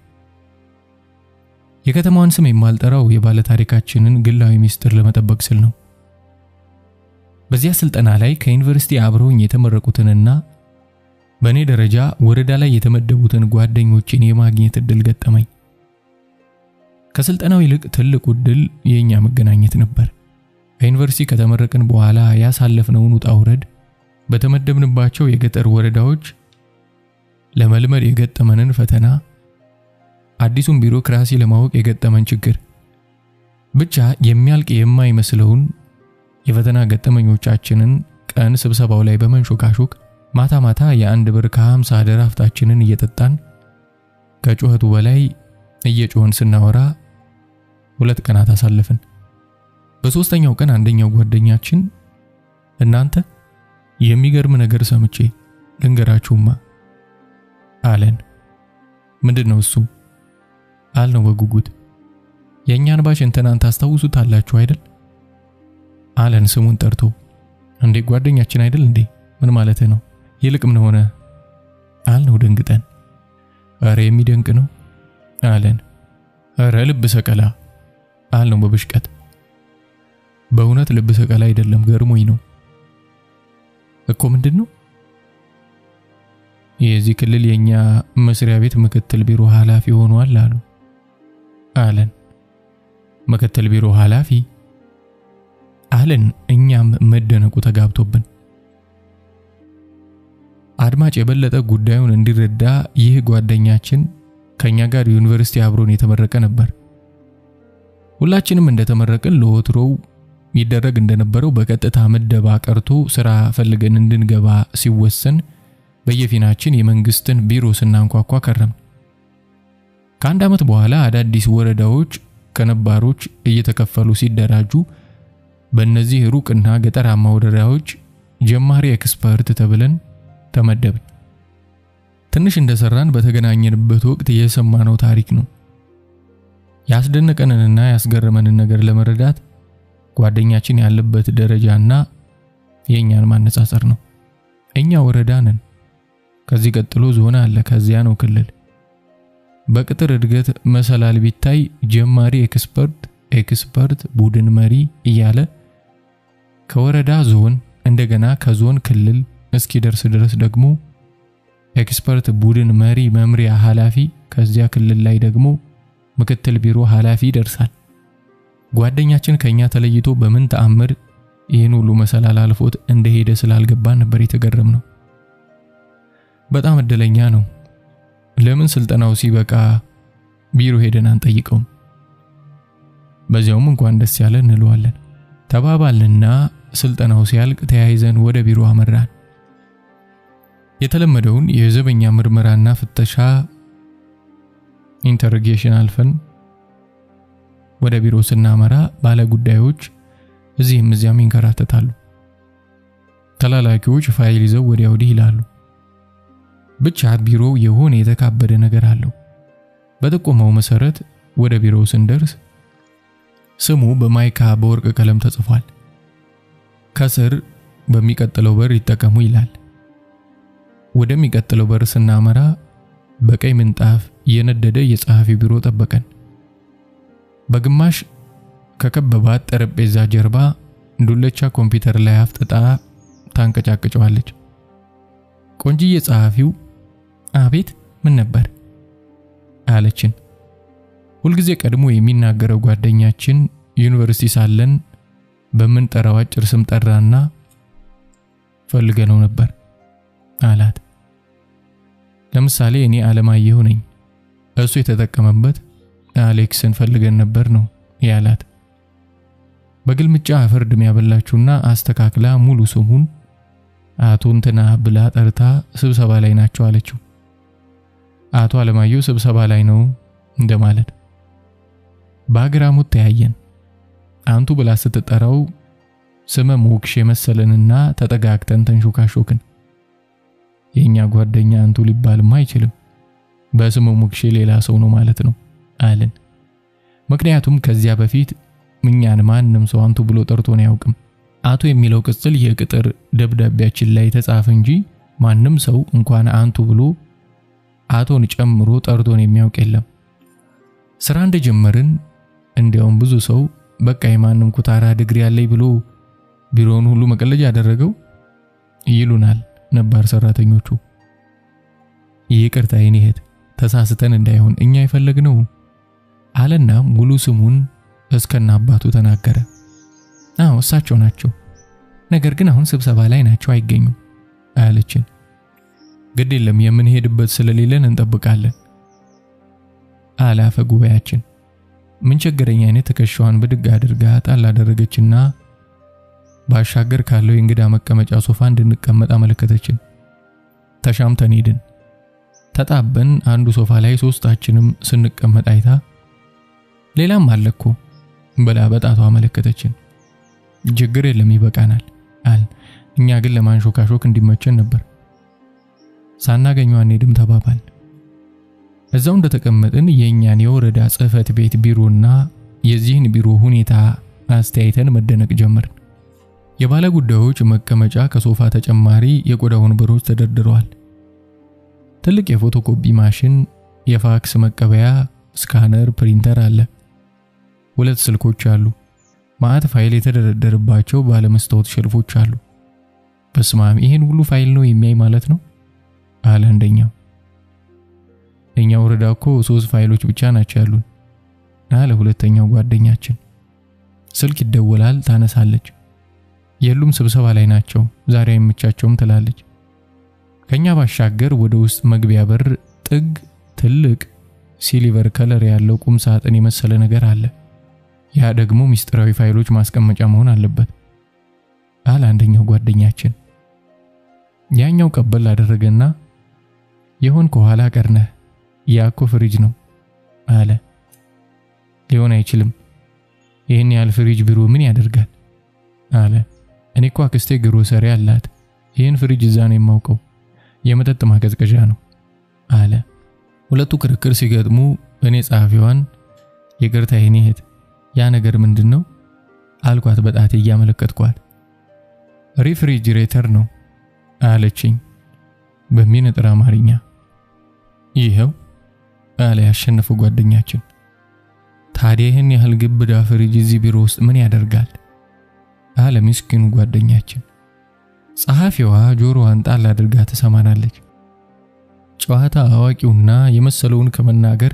የከተማዋን ስም የማልጠራው የባለ ታሪካችንን ግላዊ ሚስጥር ለመጠበቅ ስል ነው። በዚያ ስልጠና ላይ ከዩኒቨርሲቲ አብረውኝ የተመረቁትንና በእኔ ደረጃ ወረዳ ላይ የተመደቡትን ጓደኞችን የማግኘት እድል ገጠመኝ። ከስልጠናው ይልቅ ትልቁ እድል የኛ መገናኘት ነበር። ከዩኒቨርሲቲ ከተመረቅን በኋላ ያሳለፍነውን ውጣ ውረድ፣ በተመደብንባቸው የገጠር ወረዳዎች ለመልመድ የገጠመንን ፈተና፣ አዲሱን ቢሮክራሲ ለማወቅ የገጠመን ችግር፣ ብቻ የሚያልቅ የማይመስለውን የፈተና ገጠመኞቻችንን ቀን ስብሰባው ላይ በመንሾካሾክ ማታ ማታ የአንድ ብር ከ50 ድራፍታችንን እየጠጣን ከጩኸቱ በላይ እየጮህን ስናወራ 2 ቀናት አሳለፍን። በሶስተኛው ቀን አንደኛው ጓደኛችን እናንተ የሚገርም ነገር ሰምቼ ልንገራችሁማ አለን። ምንድነው እሱ አልነው በጉጉት። የኛን ባሽ እንተናን ታስታውሱታላችሁ አይደል አለን ስሙን ጠርቶ። እንዴ ጓደኛችን አይደል እንዴ? ምን ማለት ነው? ይልቅ ምን ሆነ አልነው ደንግጠን። አረ የሚደንቅ ነው አለን። አረ ልብ ሰቀላ አልነው በብሽቀት። በእውነት ልብ ሰቀላ አይደለም ገርሞኝ ነው እኮ። ምንድነው? የዚህ ክልል የኛ መስሪያ ቤት ምክትል ቢሮ ኃላፊ ሆኗል አሉ አለን። ምክትል ቢሮ ኃላፊ አለን። እኛም መደነቁ ተጋብቶብን አድማጭ የበለጠ ጉዳዩን እንዲረዳ ይህ ጓደኛችን ከኛ ጋር ዩኒቨርሲቲ አብሮን የተመረቀ ነበር። ሁላችንም እንደተመረቀን ለወትሮው ይደረግ እንደነበረው በቀጥታ ምደባ ቀርቶ ስራ ፈልገን እንድንገባ ሲወሰን በየፊናችን የመንግስትን ቢሮ ስናንኳኳ ከረም። ከአንድ ዓመት በኋላ አዳዲስ ወረዳዎች ከነባሮች እየተከፈሉ ሲደራጁ በእነዚህ ሩቅና ገጠራማ ወረዳዎች ጀማሪ ኤክስፐርት ተብለን ተመደብን። ትንሽ እንደሰራን በተገናኘንበት ወቅት የሰማነው ታሪክ ነው። ያስደነቀንንና ያስገረመንን ነገር ለመረዳት ጓደኛችን ያለበት ደረጃና የኛን ማነጻጸር ነው። እኛ ወረዳ ነን። ከዚህ ቀጥሎ ዞን አለ፣ ከዚያ ነው ክልል። በቅጥር እድገት መሰላል ቢታይ ጀማሪ ኤክስፐርት ቡድን መሪ እያለ ከወረዳ ዞን እንደገና ከዞን ክልል እስኪደርስ ድረስ ደግሞ ኤክስፐርት ቡድን መሪ መምሪያ ኃላፊ፣ ከዚያ ክልል ላይ ደግሞ ምክትል ቢሮ ኃላፊ ይደርሳል። ጓደኛችን ከኛ ተለይቶ በምን ተአምር ይህን ሁሉ መሰላል አልፎት እንደሄደ ስላልገባን ነበር የተገረምነው። በጣም እድለኛ ነው። ለምን ስልጠናው ሲበቃ ቢሮ ሄደን አንጠይቀውም? በዚያውም እንኳን ደስ ያለ እንለዋለን ተባባልንና ስልጠናው ሲያልቅ ተያይዘን ወደ ቢሮ አመራን። የተለመደውን የዘበኛ ምርመራና ፍተሻ ኢንተሮጌሽን አልፈን ወደ ቢሮ ስናመራ ባለ ጉዳዮች እዚህም እዚያም ይንከራተታሉ። ተላላኪዎች ፋይል ይዘው ወዲያ ወዲህ ይላሉ። ብቻ ቢሮው የሆነ የተካበደ ነገር አለው። በጥቆማው መሰረት ወደ ቢሮው ስንደርስ ስሙ በማይካ በወርቅ ቀለም ተጽፏል። ከስር በሚቀጥለው በር ይጠቀሙ ይላል። ወደሚቀጥለው በር ስናመራ በቀይ ምንጣፍ የነደደ የጸሐፊ ቢሮ ጠበቀን። በግማሽ ከከበባት ጠረጴዛ ጀርባ ዱለቻ ኮምፒውተር ላይ አፍጥጣ ታንቀጫቅጨዋለች። ቆንጂዬ ጸሐፊው አቤት ምን ነበር አለችን። ሁልጊዜ ቀድሞ የሚናገረው ጓደኛችን ዩኒቨርሲቲ ሳለን በምንጠራው አጭር ስም ጠራና ፈልገነው ነበር አላት። ለምሳሌ እኔ አለማየሁ ነኝ፣ እሱ የተጠቀመበት አሌክስን ፈልገን ነበር ነው ያላት። በግልምጫ ፍርድ የሚያበላችውና አስተካክላ ሙሉ ስሙን አቶ እንትና ብላ ጠርታ ስብሰባ ላይ ናቸው አለችው። አቶ አለማየሁ ስብሰባ ላይ ነው እንደማለት። በአግራሞት ተያየን። አንቱ ብላ ስትጠራው ስመ ሞክሽ የመሰለንና ተጠጋግተን ተንሾካሾክን። የኛ ጓደኛ አንቱ ሊባልም አይችልም፣ በስመ ሞክሽ ሌላ ሰው ነው ማለት ነው አለን። ምክንያቱም ከዚያ በፊት እኛን ማንም ሰው አንቱ ብሎ ጠርቶን አያውቅም። አቶ የሚለው ቅጽል የቅጥር ደብዳቤያችን ላይ ተጻፈ እንጂ ማንም ሰው እንኳን አንቱ ብሎ አቶን ጨምሮ ጠርቶን የሚያውቅ የለም። ስራ እንደጀመርን እንዲያውም ብዙ ሰው በቃ የማንም ኩታራ ዲግሪ ያለኝ ብሎ ቢሮውን ሁሉ መቀለጃ ያደረገው ይሉናል ነባር ሰራተኞቹ። ይቅርታ የኔ እህት ተሳስተን እንዳይሆን እኛ የፈለግነው አለና ሙሉ ስሙን እስከና አባቱ ተናገረ። አዎ እሳቸው ናቸው፣ ነገር ግን አሁን ስብሰባ ላይ ናቸው አይገኙም አለችን። ግድ የለም የምንሄድበት ስለሌለን እንጠብቃለን አላፈ ጉባኤያችን። ምን ቸገረኝ አይነት ተከሻዋን ብድግ አድርጋ ጣል አደረገችና ባሻገር ካለው የእንግዳ መቀመጫ ሶፋ እንድንቀመጥ አመለከተችን። ተሻምተን ሄድን። ተጣበን አንዱ ሶፋ ላይ ሶስታችንም ስንቀመጥ አይታ ሌላም አለኮ ብላ በጣቷ አመለከተችን። ችግር የለም ይበቃናል አል። እኛ ግን ለማንሾካሾክ እንዲመቸን ነበር። ሳናገኘው አንሄድም ተባባል። እዛው እንደተቀመጥን የኛን የወረዳ ጽህፈት ቤት ቢሮና የዚህን ቢሮ ሁኔታ አስተያየተን መደነቅ ጀመርን። የባለ ጉዳዮች መቀመጫ ከሶፋ ተጨማሪ የቆዳ ወንበሮች ተደርድረዋል። ትልቅ የፎቶኮፒ ማሽን፣ የፋክስ መቀበያ፣ ስካነር፣ ፕሪንተር አለ። 2 ስልኮች አሉ። ማአት ፋይል የተደረደረባቸው ባለ መስታወት ሸልፎች አሉ። በስማም ይሄን ሁሉ ፋይል ነው የሚያይ ማለት ነው አለ አንደኛው። እኛ ወረዳ እኮ 3 ፋይሎች ብቻ ናቸው ያሉን አለ ሁለተኛው ጓደኛችን። ስልክ ይደወላል፣ ታነሳለች። የሉም ስብሰባ ላይ ናቸው ዛሬ አይመቻቸውም ትላለች። ከኛ ባሻገር ወደ ውስጥ መግቢያ በር ጥግ ትልቅ ሲልቨር ከለር ያለው ቁም ሳጥን የመሰለ ነገር አለ። ያ ደግሞ ሚስጥራዊ ፋይሎች ማስቀመጫ መሆን አለበት አለ አንደኛው ጓደኛችን። ያኛው ቀበል አደረገና የሆን ከኋላ ቀርነህ ያኮ ፍሪጅ ነው አለ። ሊሆን አይችልም፣ ይሄን ያህል ፍሪጅ ቢሮ ምን ያደርጋል አለ። እኔ እኮ አክስቴ ግሮሰሪ አላት፣ ይሄን ፍሪጅ እዛ ነው የማውቀው፣ የመጠጥ ማቀዝቀዣ ነው አለ። ሁለቱ ክርክር ሲገጥሙ እኔ ጸሐፊዋን ይቅርታ የኔ እህት ያ ነገር ምንድነው አልኳት በጣቴ እያመለከትኳት። ሪፍሪጅሬተር ነው አለችኝ በሚነጥር አማርኛ። ይሄው አለ ያሸነፈው ጓደኛችን። ታዲያ ይሄን ያህል ግብዳ ፍሪጅ እዚህ ቢሮ ውስጥ ምን ያደርጋል አለ ምስኪኑ ጓደኛችን። ጸሐፊዋ ጆሮዋን ጣል አድርጋ ተሰማናለች። ጨዋታ አዋቂውና የመሰለውን ከመናገር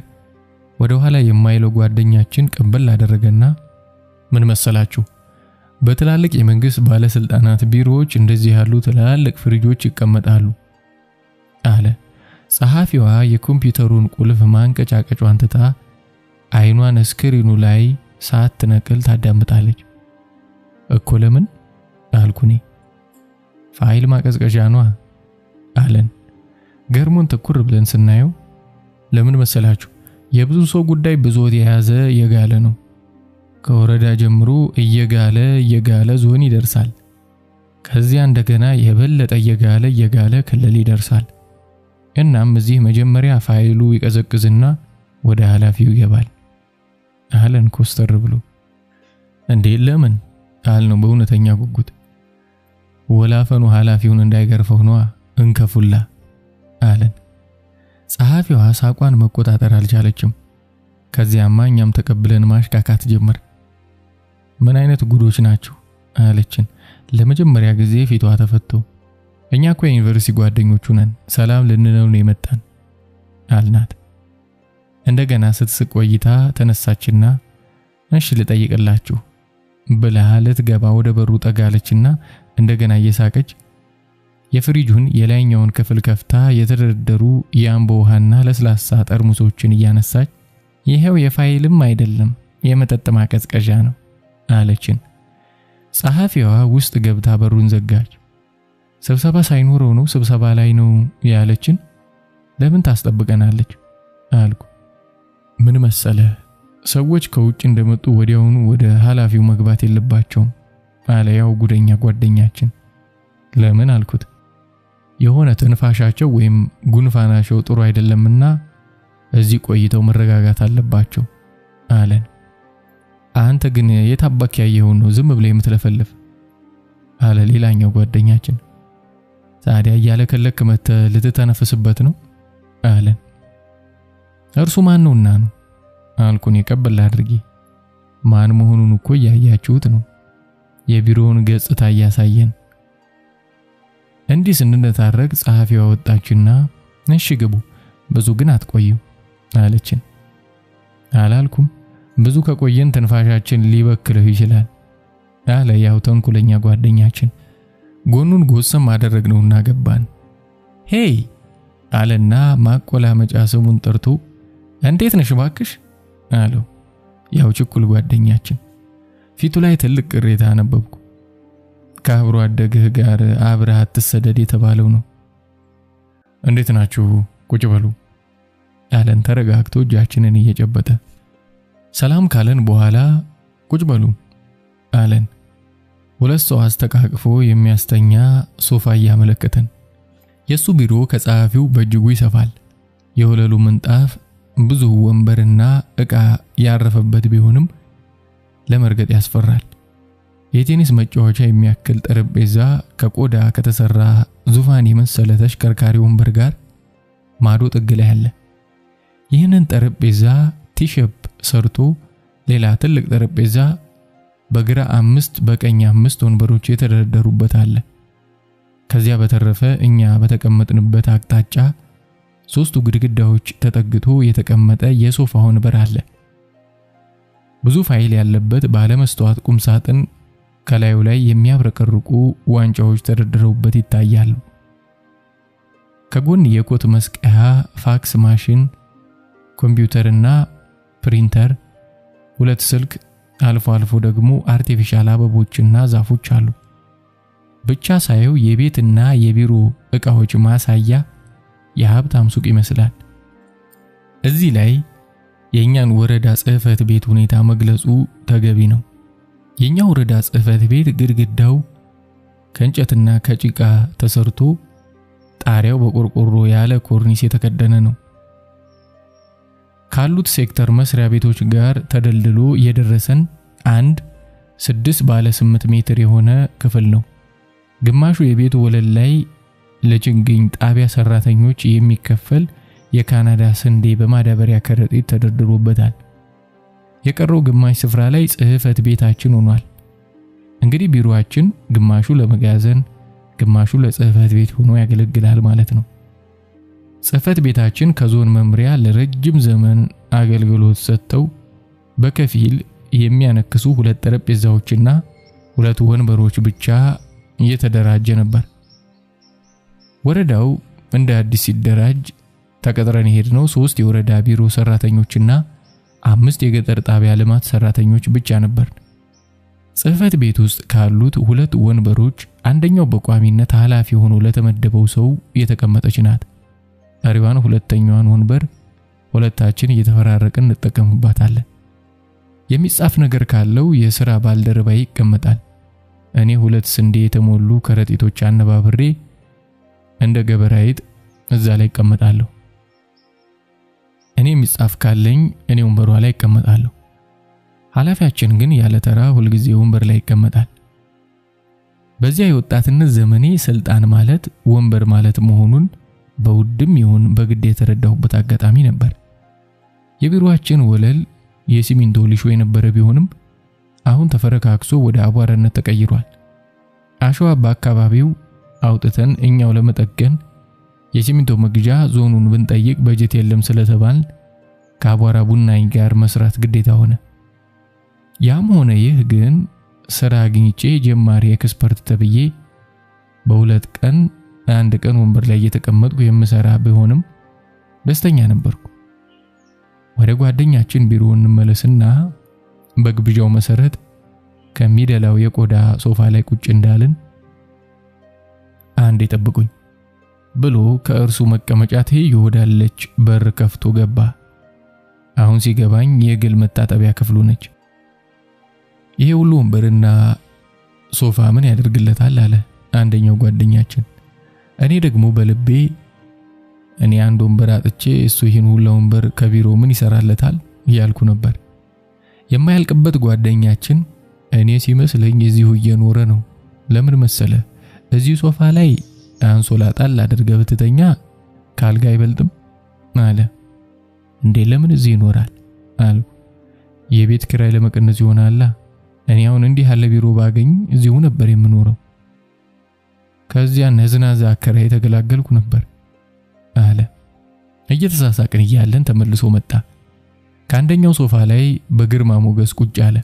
ወደ ኋላ የማይለው ጓደኛችን ቀበል አደረገና ምን መሰላችሁ፣ በትላልቅ የመንግስት ባለስልጣናት ቢሮዎች እንደዚህ ያሉ ትላልቅ ፍሪጆች ይቀመጣሉ አለ። ጸሐፊዋ የኮምፒውተሩን ቁልፍ ማንቀጫቀጯን ትታ አይኗን ስክሪኑ ላይ ሳትነቅል ታዳምጣለች። እኮ ለምን አልኩኔ። ፋይል ማቀዝቀዣ ነው አለን። ገርሞን ተኩር ብለን ስናየው ለምን መሰላችሁ፣ የብዙ ሰው ጉዳይ ብዙት የያዘ የጋለ ነው። ከወረዳ ጀምሮ እየጋለ ዞን ይደርሳል። ከዚያ እንደገና የበለጠ እየጋለ ክልል ይደርሳል። እናም እዚህ መጀመሪያ ፋይሉ ይቀዘቅዝና ወደ ኃላፊው ይገባል አለን ኮስተር ብሎ። እንዴ ለምን አልነው በእውነተኛ ጉጉት። ወላፈኑ ኃላፊውን እንዳይገርፈው ነው እንከፉላ አለን። ጸሐፊዋ ሳቋን መቆጣጠር አልቻለችም። ከዚያማ እኛም ተቀብለን ማሽካካት ጀመር። ምን አይነት ጉዶች ናችሁ አለችን። ለመጀመሪያ ጊዜ ፊቷ ተፈቶ እኛ እኮ የዩኒቨርሲቲ ጓደኞቹ ነን፣ ሰላም ልንለው ነው የመጣን አልናት። እንደገና ስትስቅ ቆይታ ተነሳችና እሺ ልጠይቅላችሁ ብላ ልትገባ ወደ በሩ ጠጋለችና እንደገና እየሳቀች የፍሪጁን የላይኛውን ክፍል ከፍታ የተደረደሩ የአምቦ ውሃና ለስላሳ ጠርሙሶችን እያነሳች ይሄው የፋይልም አይደለም የመጠጥ ማቀዝቀዣ ነው አለችን። ጸሐፊዋ ውስጥ ገብታ በሩን ዘጋች። ስብሰባ ሳይኖረው ነው ስብሰባ ላይ ነው ያለችን። ለምን ታስጠብቀናለች አልኩ። ምን መሰለ ሰዎች ከውጭ እንደመጡ ወዲያውኑ ወደ ኃላፊው መግባት የለባቸውም አለ ያው ጉደኛ ጓደኛችን። ለምን አልኩት። የሆነ ትንፋሻቸው ወይም ጉንፋናቸው ጥሩ አይደለምና እዚህ ቆይተው መረጋጋት አለባቸው አለን። አንተ ግን የታባክ ያየው ነው ዝም ብለ የምትለፈልፍ አለ ሌላኛው ጓደኛችን። ታዲያ ያለከለክ መተ ልትተነፍስበት ነው አለን። እርሱ ማን ነውና ነው አልኩኝ ቀበል አድርጌ። ማን መሆኑን እኮ ያያችሁት ነው፣ የቢሮውን ገጽታ ያሳየን። እንዲህ ስንነታረቅ ጸሐፊዋ ወጣችና እሺ ግቡ ብዙ ግን አትቆዩ አለችን። አላልኩም ብዙ ከቆየን ተንፋሻችን ሊበክልህ ይችላል አለ ያው ተንኩለኛ ጓደኛችን። ጎኑን ጎሰም አደረግነውና ገባን። ሄይ አለና ማቆላመጫ ስሙን ጠርቶ እንዴት ነሽ ባክሽ አለው ያው ችኩል ጓደኛችን። ፊቱ ላይ ትልቅ ቅሬታ አነበብኩ። ከአብሮ አደግህ ጋር አብረህ አትሰደድ የተባለው ነው። እንዴት ናችሁ ቁጭ በሉ አለን ተረጋግቶ እጃችንን እየጨበጠ። ሰላም ካለን በኋላ ቁጭ በሉ አለን። ሁለት ሰው አስተቃቅፎ የሚያስተኛ ሶፋ ያመለከተን። የሱ ቢሮ ከጸሐፊው በእጅጉ ይሰፋል። የወለሉ ምንጣፍ ብዙ ወንበርና ዕቃ ያረፈበት ቢሆንም ለመርገጥ ያስፈራል። የቴኒስ መጫወቻ የሚያክል ጠረጴዛ ከቆዳ ከተሰራ ዙፋን የመሰለ ተሽከርካሪ ወንበር ጋር ማዶ ጥግ ላይ አለ። ይህንን ጠረጴዛ ቲሸፕ ሰርቶ ሌላ ትልቅ ጠረጴዛ በግራ 5 በቀኝ 5 ወንበሮች የተደረደሩበት አለ። ከዚያ በተረፈ እኛ በተቀመጥንበት አቅጣጫ 3 ግድግዳዎች ተጠግቶ የተቀመጠ የሶፋ ወንበር አለ። ብዙ ፋይል ያለበት ባለ መስታወት ቁም ሳጥን ከላዩ ላይ የሚያብረቀርቁ ዋንጫዎች ተደርድረውበት ይታያሉ። ከጎን የኮት መስቀያ፣ ፋክስ ማሽን፣ ኮምፒውተርና ፕሪንተር፣ 2 ስልክ፣ አልፎ አልፎ ደግሞ አርቲፊሻል አበቦችና ዛፎች አሉ። ብቻ ሳየው የቤትና የቢሮ ዕቃዎች ማሳያ የሀብታም ሱቅ ይመስላል። እዚህ ላይ የኛን ወረዳ ጽህፈት ቤት ሁኔታ መግለጹ ተገቢ ነው። የኛ ወረዳ ጽህፈት ቤት ግድግዳው ከእንጨትና ከጭቃ ተሰርቶ ጣሪያው በቆርቆሮ ያለ ኮርኒስ የተከደነ ነው። ካሉት ሴክተር መስሪያ ቤቶች ጋር ተደልድሎ የደረሰን 6 ባለ 8 ሜትር የሆነ ክፍል ነው። ግማሹ የቤቱ ወለል ላይ ለችግኝ ጣቢያ ሰራተኞች የሚከፈል የካናዳ ስንዴ በማዳበሪያ ከረጢት ተደርድሮበታል። የቀረው ግማሽ ስፍራ ላይ ጽህፈት ቤታችን ሆኗል። እንግዲህ ቢሮአችን ግማሹ ለመጋዘን ግማሹ ለጽህፈት ቤት ሆኖ ያገለግላል ማለት ነው። ጽህፈት ቤታችን ከዞን መምሪያ ለረጅም ዘመን አገልግሎት ሰጥተው በከፊል የሚያነክሱ 2 ጠረጴዛዎችና 2 ወንበሮች ብቻ እየተደራጀ ነበር። ወረዳው እንደ አዲስ ሲደራጅ ተቀጥረን ሄድነው 3 የወረዳ ቢሮ ሰራተኞችና 5 የገጠር ጣቢያ ልማት ሰራተኞች ብቻ ነበር። ጽህፈት ቤት ውስጥ ካሉት 2 ወንበሮች አንደኛው በቋሚነት ኃላፊ ሆኖ ለተመደበው ሰው የተቀመጠች ናት። አሪዋን ሁለተኛዋን ወንበር ሁለታችን እየተፈራረቅን እንጠቀምባታለን። የሚጻፍ ነገር ካለው የሥራ ባልደረባ ይቀመጣል። እኔ 2 ስንዴ የተሞሉ ከረጢቶች አነባብሬ እንደ ገበራይት እዛ ላይ እቀመጣለሁ። እኔ የሚጻፍ ካለኝ እኔ ወንበሯ ላይ እቀመጣለሁ። ኃላፊያችን ግን ያለ ተራ ሁልጊዜ ወንበር ላይ ይቀመጣል። በዚያ የወጣትነት ዘመኔ ስልጣን ማለት ወንበር ማለት መሆኑን በውድም ይሁን በግድ የተረዳሁበት አጋጣሚ ነበር። የቢሮአችን ወለል የሲሚንቶ ሊሾ የነበረ ቢሆንም አሁን ተፈረካክሶ ወደ አቧራነት ተቀይሯል። አሸዋ በአካባቢው አውጥተን እኛው ለመጠገን የሲሚንቶ መግዣ ዞኑን ብንጠይቅ በጀት የለም ስለተባል ከአቧራ ቡናኝ ጋር መስራት ግዴታ ሆነ። ያም ሆነ ይህ ግን ስራ አግኝቼ ጀማሪ ኤክስፐርት ተብዬ በሁለት ቀን አንድ ቀን ወንበር ላይ እየተቀመጥኩ የምሰራ ቢሆንም ደስተኛ ነበርኩ። ወደ ጓደኛችን ቢሮ እንመለስና በግብዣው መሰረት ከሚደላው የቆዳ ሶፋ ላይ ቁጭ እንዳልን አንዴ ጠብቁኝ ብሎ ከእርሱ መቀመጫ ትይዩ ወዳለች በር ከፍቶ ገባ። አሁን ሲገባኝ የግል መታጠቢያ ክፍሉ ነች። ይሄ ሁሉ ወንበርና ሶፋ ምን ያደርግለታል አለ አንደኛው ጓደኛችን። እኔ ደግሞ በልቤ እኔ አንድ ወንበር አጥቼ እሱ ይህን ሁሉ ወንበር ከቢሮ ምን ይሰራለታል እያልኩ ነበር። የማያልቅበት ጓደኛችን እኔ ሲመስለኝ እዚሁ እየኖረ ነው። ለምን መሰለ? እዚህ ሶፋ ላይ አንሶላ ጣል አድርገህ ብትተኛ ካልጋ አይበልጥም አለ። እንዴ ለምን እዚህ ይኖራል አልኩ። የቤት ኪራይ ለመቀነስ ይሆናል። እኔ አሁን እንዲህ ያለ ቢሮ ባገኝ እዚሁ ነበር የምኖረው። ከዚያ ነዝናዛ አከራይ ተገላገልኩ ነበር አለ። እየተሳሳቅን እያለን ተመልሶ መጣ። ከአንደኛው ሶፋ ላይ በግርማ ሞገስ ቁጭ አለ።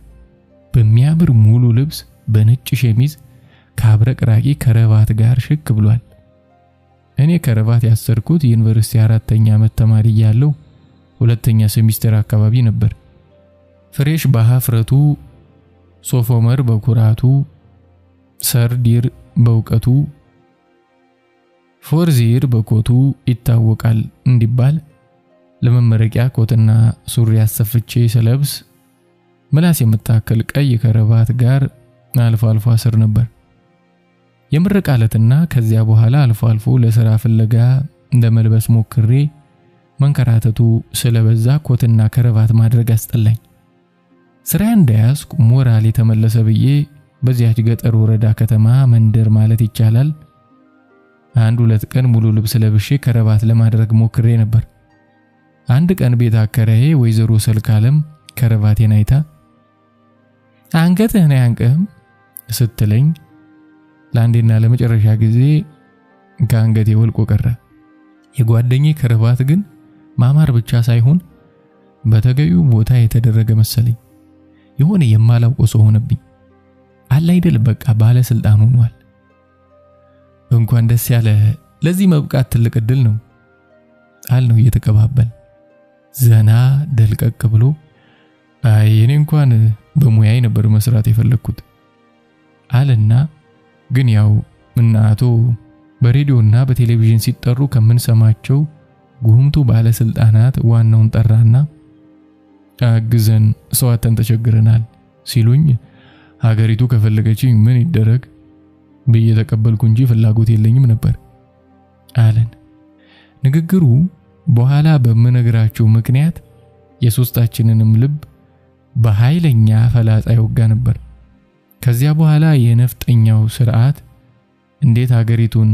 በሚያምር ሙሉ ልብስ በነጭ ሸሚዝ ከአብረቅራቂ ከረባት ጋር ሽክ ብሏል። እኔ ከረባት ያሰርኩት ዩኒቨርሲቲ 4ኛ ዓመት ተማሪ ያለው ሁለተኛ ሴሚስተር አካባቢ ነበር። ፍሬሽ በሐፍረቱ፣ ሶፎመር በኩራቱ፣ ሰርዲር በእውቀቱ፣ ፎርዚር በኮቱ ይታወቃል እንዲባል ለመመረቂያ ኮትና ሱሪ አሰፍቼ ስለብስ ምላስ የምታከል ቀይ ከረባት ጋር አልፎ አልፎ አስር ነበር። የምርቃለትና ከዚያ በኋላ አልፎ አልፎ ለሥራ ፍለጋ እንደመልበስ ሞክሬ መንከራተቱ ስለበዛ ኮትና ከረባት ማድረግ አስጠላኝ። ስራ እንደያዝኩ ሞራል የተመለሰ ብዬ በዚያች ገጠር ወረዳ ከተማ መንደር ማለት ይቻላል አንድ ሁለት ቀን ሙሉ ልብስ ለብሼ ከረባት ለማድረግ ሞክሬ ነበር። አንድ ቀን ቤት አከራዬ ወይዘሮ ሰልካለም ከረባቴን አይታ አንገትህን ያንቀም ስትለኝ ለአንዴና ለመጨረሻ ጊዜ ከአንገቴ ወልቆ ቀረ። የጓደኛዬ ከረባት ግን ማማር ብቻ ሳይሆን በተገቢው ቦታ የተደረገ መሰለኝ። የሆነ የማላውቀው ሰው ሆነብኝ። አለ አይደል በቃ ባለስልጣን ሆኗል። እንኳን ደስ ያለ፣ ለዚህ መብቃት ትልቅ እድል ነው አልነው እየተቀባበል። ዘና ደልቀቅ ብሎ አይ እኔ እንኳን በሙያዬ ነበር መስራት የፈለኩት አለና ግን ያው እናቶ በሬዲዮና በቴሌቪዥን ሲጠሩ ከመንሰማቸው ጉምቱ ባለስልጣናት ዋናውን ጠራና አግዘን ሰዋተን ተቸግረናል ሲሉኝ ሀገሪቱ ከፈለገችኝ ምን ይደረግ ብዬ ተቀበልኩ እንጂ ፍላጎት የለኝም ነበር አለን። ንግግሩ በኋላ በመነግራቸው ምክንያት የሶስታችንንም ልብ በኃይለኛ ፈላጻ ይወጋ ነበር። ከዚያ በኋላ የነፍጠኛው ስርዓት እንዴት ሀገሪቱን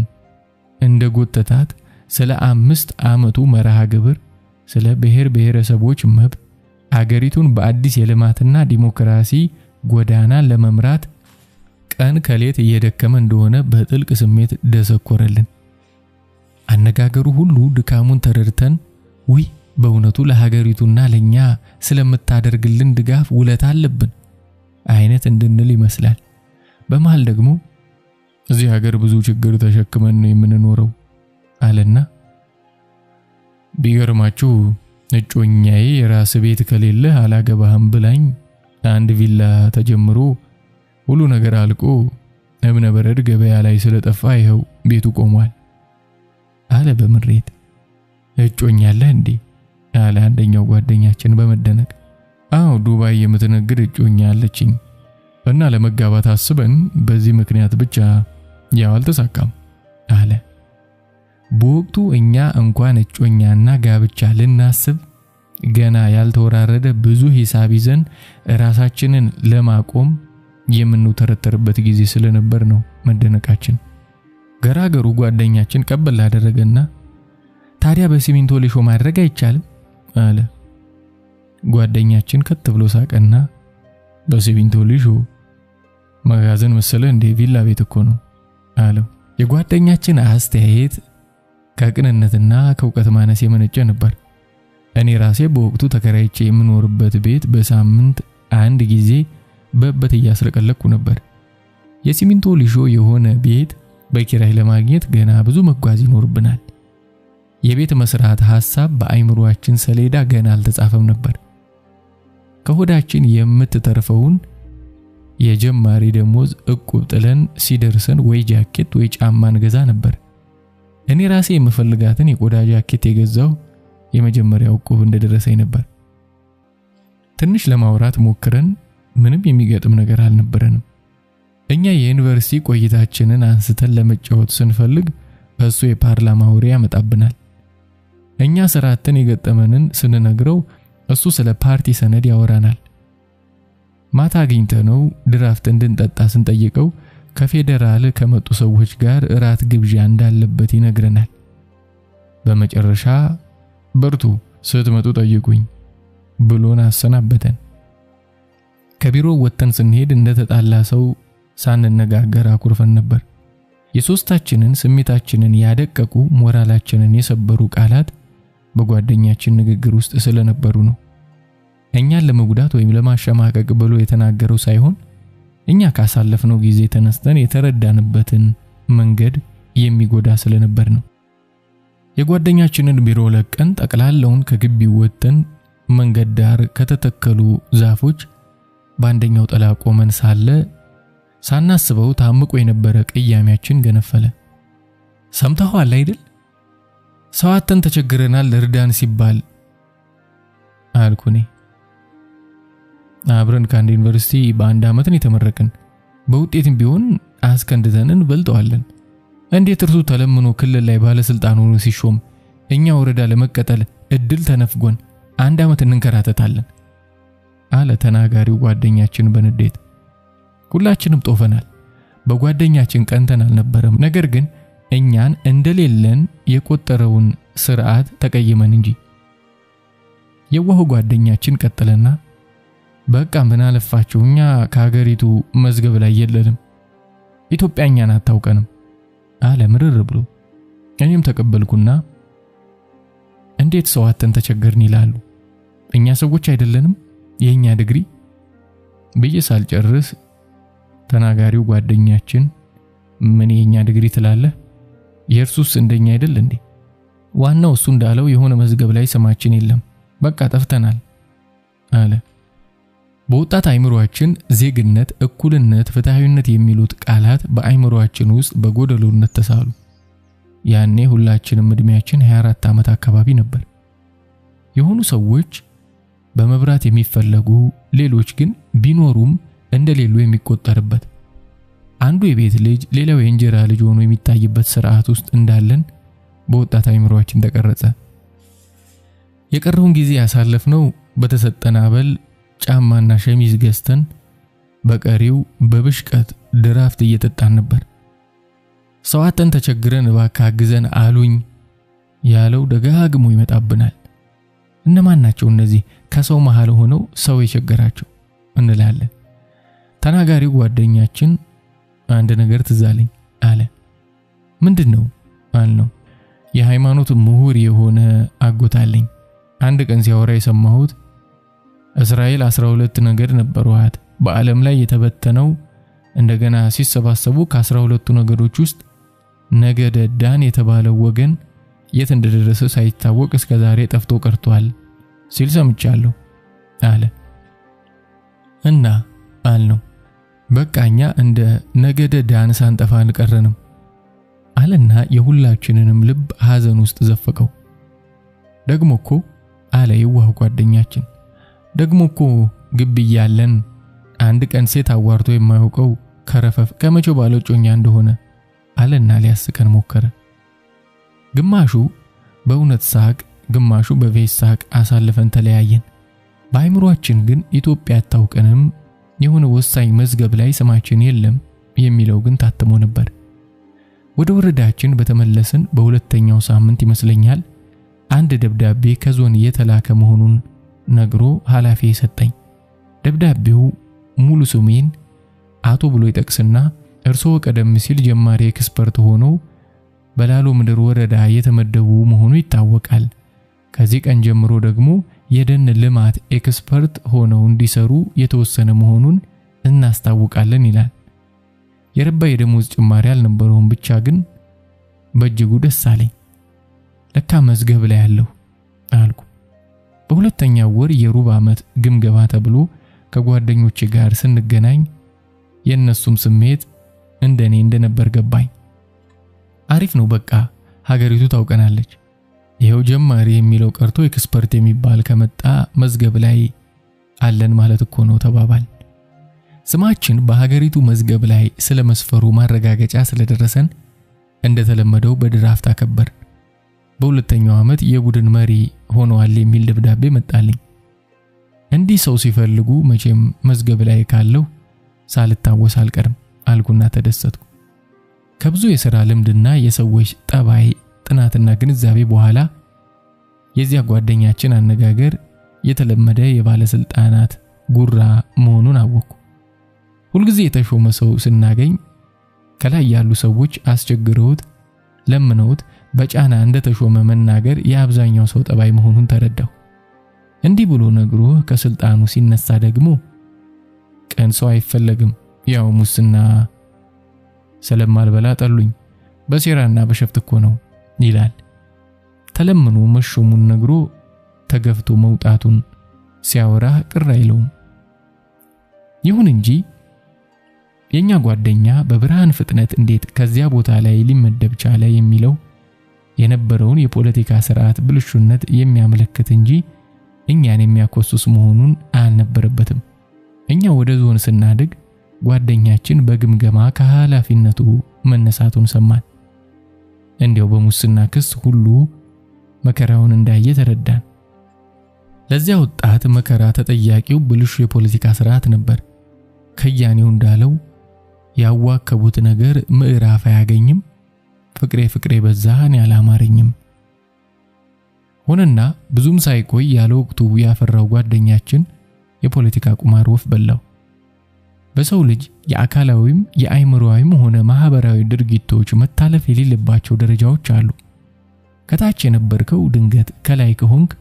እንደጎተታት ስለ 5 ዓመቱ መርሃ ግብር ስለ ብሔር ብሔረሰቦች መብት ሀገሪቱን በአዲስ የልማትና ዲሞክራሲ ጎዳና ለመምራት ቀን ከሌት እየደከመ እንደሆነ በጥልቅ ስሜት ደሰኮረልን። አነጋገሩ ሁሉ ድካሙን ተረድተን ውይ በእውነቱ ለሀገሪቱና ለኛ ስለምታደርግልን ድጋፍ ውለታ አለብን አይነት እንድንል ይመስላል። በመሃል ደግሞ እዚህ ሀገር ብዙ ችግር ተሸክመን ነው የምንኖረው አለና ቢገርማችሁ እጮኛዬ የራስ ቤት ከሌለ አላገባህም ብላኝ አንድ ቪላ ተጀምሮ ሁሉ ነገር አልቆ እብነ በረድ ገበያ ላይ ስለጠፋ ይኸው ቤቱ ቆሟል አለ በምሬት። እጮኛለህ እንዴ አለ አንደኛው ጓደኛችን በመደነቅ። አዎ ዱባይ የምትነግድ እጮኛ አለችኝ እና ለመጋባት አስበን በዚህ ምክንያት ብቻ ያው አልተሳካም አለ። በወቅቱ እኛ እንኳን እጮኛና ጋብቻ ልናስብ ገና ያልተወራረደ ብዙ ሂሳብ ይዘን ራሳችንን ለማቆም የምንተረተርበት ጊዜ ስለነበር ነው መደነቃችን። ገራገሩ ጓደኛችን ቀበል አደረገና ታዲያ በሲሚንቶ ሊሾ ማድረግ አይቻልም አለ። ጓደኛችን ከት ብሎ ሳቀና በሲሚንቶ ሊሾ መጋዘን መሰለ እንደ ቪላ ቤት እኮ ነው አለው። የጓደኛችን አስተያየት ከቅንነትና ከእውቀት ማነስ የመነጨ ነበር። እኔ ራሴ በወቅቱ ተከራይቼ የምኖርበት ቤት በሳምንት አንድ ጊዜ በበት እያስለቀለኩ ነበር። የሲሚንቶ ሊሾ የሆነ ቤት በኪራይ ለማግኘት ገና ብዙ መጓዝ ይኖርብናል። የቤት መስራት ሐሳብ በአይምሮአችን ሰሌዳ ገና አልተጻፈም ነበር። ከሆዳችን የምትተርፈውን የጀማሪ ደሞዝ እቁብ ጥለን ሲደርሰን ወይ ጃኬት ወይ ጫማ እንገዛ ነበር። እኔ ራሴ የምፈልጋትን የቆዳ ጃኬት የገዛው የመጀመሪያው እቁብ እንደደረሰኝ ነበር። ትንሽ ለማውራት ሞክረን ምንም የሚገጥም ነገር አልነበረንም። እኛ የዩኒቨርሲቲ ቆይታችንን አንስተን ለመጫወት ስንፈልግ እሱ የፓርላማ ወሬ ያመጣብናል። እኛ ስራትን የገጠመንን ስንነግረው እሱ ስለ ፓርቲ ሰነድ ያወራናል። ማታ አግኝተነው ድራፍት እንድንጠጣ ስንጠይቀው ከፌደራል ከመጡ ሰዎች ጋር እራት ግብዣ እንዳለበት ይነግረናል። በመጨረሻ በርቱ ስትመጡ ጠይቁኝ ብሎን አሰናበተን። ከቢሮ ወጥተን ስንሄድ እንደተጣላ ሰው ሳንነጋገር አኩርፈን ነበር። የሶስታችንን ስሜታችንን ያደቀቁ ሞራላችንን የሰበሩ ቃላት በጓደኛችን ንግግር ውስጥ ስለነበሩ ነው። እኛን ለመጉዳት ወይም ለማሸማቀቅ ብሎ የተናገረው ሳይሆን እኛ ካሳለፍነው ጊዜ ተነስተን የተረዳንበትን መንገድ የሚጎዳ ስለነበር ነው። የጓደኛችንን ቢሮ ለቀን ጠቅላላውን ከግቢው ወጥተን መንገድ ዳር ከተተከሉ ዛፎች በአንደኛው ጥላ ቆመን ሳለ ሳናስበው ታምቆ የነበረ ቅያሜያችን ገነፈለ። ሰምተዋል አይደል? ሰዋተን ተቸግረናል እርዳን ሲባል አልኩኔ። አብረን ከአንድ ዩኒቨርሲቲ በአንድ ዓመትን የተመረቅን በውጤትም ቢሆን አስከንድተንን በልጠዋለን። እንዴት እርሱ ተለምኖ ክልል ላይ ባለስልጣን ሆኖ ሲሾም እኛ ወረዳ ለመቀጠል እድል ተነፍጎን አንድ ዓመት እንንከራተታለን አለ ተናጋሪው ጓደኛችን በንዴት። ሁላችንም ጦፈናል። በጓደኛችን ቀንተን አልነበረም፣ ነገር ግን እኛን እንደሌለን የቆጠረውን ስርዓት ተቀየመን እንጂ። የዋሁ ጓደኛችን ቀጠለና በቃ ምን አለፋችሁ እኛ ከሀገሪቱ መዝገብ ላይ የለንም፣ ኢትዮጵያኛን አታውቀንም አለ ምርር ብሎ። እኔም ተቀበልኩና እንዴት ሰዋተን ተቸገርን ይላሉ? እኛ ሰዎች አይደለንም? የኛ ዲግሪ ብዬ ሳልጨርስ ተናጋሪው ጓደኛችን ምን የኛ ዲግሪ ትላለህ? የእርሱስ እንደኛ አይደል እንዴ? ዋናው እሱ እንዳለው የሆነ መዝገብ ላይ ስማችን የለም፣ በቃ ጠፍተናል አለ። በወጣት አይምሮአችን ዜግነት፣ እኩልነት፣ ፍትሃዊነት የሚሉት ቃላት በአይምሮአችን ውስጥ በጎደሎነት ተሳሉ። ያኔ ሁላችንም እድሜያችን 24 ዓመት አካባቢ ነበር። የሆኑ ሰዎች በመብራት የሚፈለጉ፣ ሌሎች ግን ቢኖሩም እንደሌሉ የሚቆጠርበት፣ አንዱ የቤት ልጅ ሌላው የእንጀራ ልጅ ሆኖ የሚታይበት ስርዓት ውስጥ እንዳለን በወጣት አይምሮአችን ተቀረጸ። የቀረውን ጊዜ ያሳለፍነው በተሰጠን አበል ጫማና ሸሚዝ ገዝተን በቀሪው በብሽቀት ድራፍት እየጠጣን ነበር። ሰዋተን ተቸግረን እባክህ አግዘን አሉኝ ያለው ደጋግሞ ይመጣብናል። እነማን ናቸው እነዚህ ከሰው መሃል ሆነው ሰው የቸገራቸው እንላለን። ተናጋሪው ጓደኛችን አንድ ነገር ትዛለኝ አለ። ምንድነው አልነው። የሃይማኖት ምሁር የሆነ አጎታለኝ አንድ ቀን ሲያወራ የሰማሁት እስራኤል 12 ነገድ ነበሯት። በዓለም ላይ የተበተነው እንደገና ሲሰባሰቡ ከ12ቱ ነገዶች ውስጥ ነገደ ዳን የተባለው ወገን የት እንደደረሰ ሳይታወቅ እስከ ዛሬ ጠፍቶ ቀርቷል ሲል ሰምቻለሁ አለ። እና አልነው በቃኛ እንደ ነገደ ዳን ሳንጠፋ አንቀረንም አለና የሁላችንንም ልብ ሐዘን ውስጥ ዘፈቀው። ደግሞኮ አለ የዋህ ጓደኛችን፣ ደግሞኮ ግብ ያለን አንድ ቀን ሴት አዋርቶ የማያውቀው ከረፈፍ ከመቼው ባለጮኛ እንደሆነ አለና ሊያስቀን ሞከረ። ግማሹ በእውነት ሳቅ፣ ግማሹ በፌስ ሳቅ አሳልፈን ተለያየን። በአይምሮአችን ግን ኢትዮጵያ አታውቀንም፣ የሆነ ወሳኝ መዝገብ ላይ ስማችን የለም የሚለው ግን ታትሞ ነበር። ወደ ወረዳችን በተመለስን በሁለተኛው ሳምንት ይመስለኛል አንድ ደብዳቤ ከዞን የተላከ መሆኑን ነግሮ ኃላፊ ሰጠኝ። ደብዳቤው ሙሉ ስሜን አቶ ብሎ ይጠቅስና እርስዎ ቀደም ሲል ጀማሪ ኤክስፐርት ሆነው በላሎ ምድር ወረዳ የተመደቡ መሆኑ ይታወቃል። ከዚህ ቀን ጀምሮ ደግሞ የደን ልማት ኤክስፐርት ሆነው እንዲሰሩ የተወሰነ መሆኑን እናስታውቃለን ይላል። የረባ የደሞዝ ጭማሪ አልነበረውም፣ ብቻ ግን በእጅጉ ደስ አለኝ። ለካ መዝገብ ላይ ያለው አልኩ። በሁለተኛው ወር የሩብ ዓመት ግምገማ ተብሎ ከጓደኞቼ ጋር ስንገናኝ የነሱም ስሜት እንደኔ እንደነበር ገባኝ። አሪፍ ነው፣ በቃ ሀገሪቱ ታውቀናለች። ይሄው ጀማሪ የሚለው ቀርቶ ኤክስፐርት የሚባል ከመጣ መዝገብ ላይ አለን ማለት እኮ ነው ተባባል። ስማችን በሀገሪቱ መዝገብ ላይ ስለመስፈሩ ማረጋገጫ ስለደረሰን እንደተለመደው በድራፍት አከበር። በሁለተኛው ዓመት የቡድን መሪ ሆነዋል የሚል ደብዳቤ መጣልኝ። እንዲህ ሰው ሲፈልጉ መቼም መዝገብ ላይ ካለው ሳልታወስ አልቀርም አልኩና ተደሰትኩ። ከብዙ የሥራ ልምድና የሰዎች ጠባይ ጥናትና ግንዛቤ በኋላ የዚያ ጓደኛችን አነጋገር የተለመደ የባለስልጣናት ጉራ መሆኑን አወቅኩ። ሁልጊዜ የተሾመ ሰው ስናገኝ ከላይ ያሉ ሰዎች አስቸግረውት ለምነውት በጫና እንደተሾመ መናገር የአብዛኛው ሰው ጠባይ መሆኑን ተረዳሁ። እንዲህ ብሎ ነግሮ ከስልጣኑ ሲነሳ ደግሞ ቀን ሰው አይፈለግም፣ ያው ሙስና ስለማልበላ ጠሉኝ፣ በሴራና በሸፍት እኮ ነው ይላል። ተለምኖ መሾሙን ነግሮ ተገፍቶ መውጣቱን ሲያወራ ቅር አይለውም። ይሁን እንጂ የኛ ጓደኛ በብርሃን ፍጥነት እንዴት ከዚያ ቦታ ላይ ሊመደብ ቻለ የሚለው የነበረውን የፖለቲካ ስርዓት ብልሹነት የሚያመለክት እንጂ እኛን የሚያኮስስ መሆኑን አልነበረበትም። እኛ ወደ ዞን ስናድግ ጓደኛችን በግምገማ ከኃላፊነቱ መነሳቱን ሰማን። እንዲያው በሙስና ክስ ሁሉ መከራውን እንዳየ ተረዳን። ለዚያ ወጣት መከራ ተጠያቂው ብልሹ የፖለቲካ ስርዓት ነበር። ከያኔው እንዳለው ያዋከቡት ነገር ምዕራፍ አያገኝም፣ ፍቅሬ በዛን ያላማረኝም ሆነና ብዙም ሳይቆይ ያለ ወቅቱ ያፈራው ጓደኛችን የፖለቲካ ቁማር ወፍ በላው። በሰው ልጅ የአካላዊም የአይምሮዊም ሆነ ማህበራዊ ድርጊቶች መታለፍ የሌለባቸው ደረጃዎች አሉ። ከታች የነበርከው ድንገት ከላይ ከሆንክ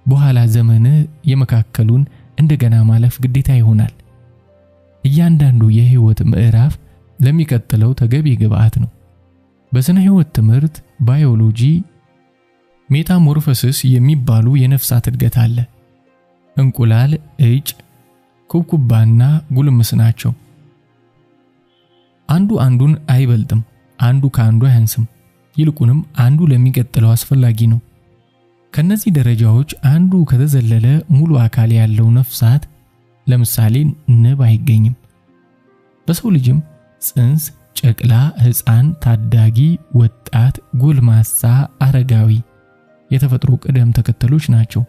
በኋላ ዘመን የመካከሉን እንደገና ማለፍ ግዴታ ይሆናል። እያንዳንዱ የህይወት ምዕራፍ ለሚቀጥለው ተገቢ ግብአት ነው። በስነ ህይወት ትምህርት ባዮሎጂ ሜታሞርፎሲስ የሚባሉ የነፍሳት እድገት አለ። እንቁላል፣ እጭ፣ ኩብኩባና ጉልምስ ናቸው። አንዱ አንዱን አይበልጥም፣ አንዱ ከአንዱ አያንስም። ይልቁንም አንዱ ለሚቀጥለው አስፈላጊ ነው። ከነዚህ ደረጃዎች አንዱ ከተዘለለ ሙሉ አካል ያለው ነፍሳት ለምሳሌ ንብ አይገኝም። በሰው ልጅም ጽንስ፣ ጨቅላ፣ ህፃን፣ ታዳጊ፣ ወጣት፣ ጎልማሳ፣ አረጋዊ የተፈጥሮ ቅደም ተከተሎች ናቸው።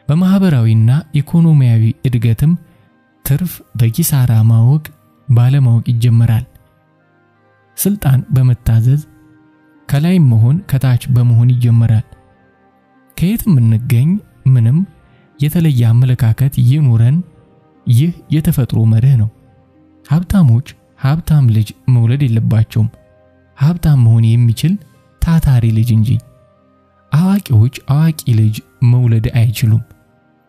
በማህበራዊና ኢኮኖሚያዊ እድገትም ትርፍ በኪሳራ ማወቅ ባለማወቅ ይጀመራል። ስልጣን በመታዘዝ ከላይ መሆን ከታች በመሆን ይጀመራል። ከየትም እንገኝ ምንም የተለየ አመለካከት ይኑረን፣ ይህ የተፈጥሮ መርህ ነው። ሀብታሞች ሀብታም ልጅ መውለድ የለባቸውም፣ ሀብታም መሆን የሚችል ታታሪ ልጅ እንጂ። አዋቂዎች አዋቂ ልጅ መውለድ አይችሉም፣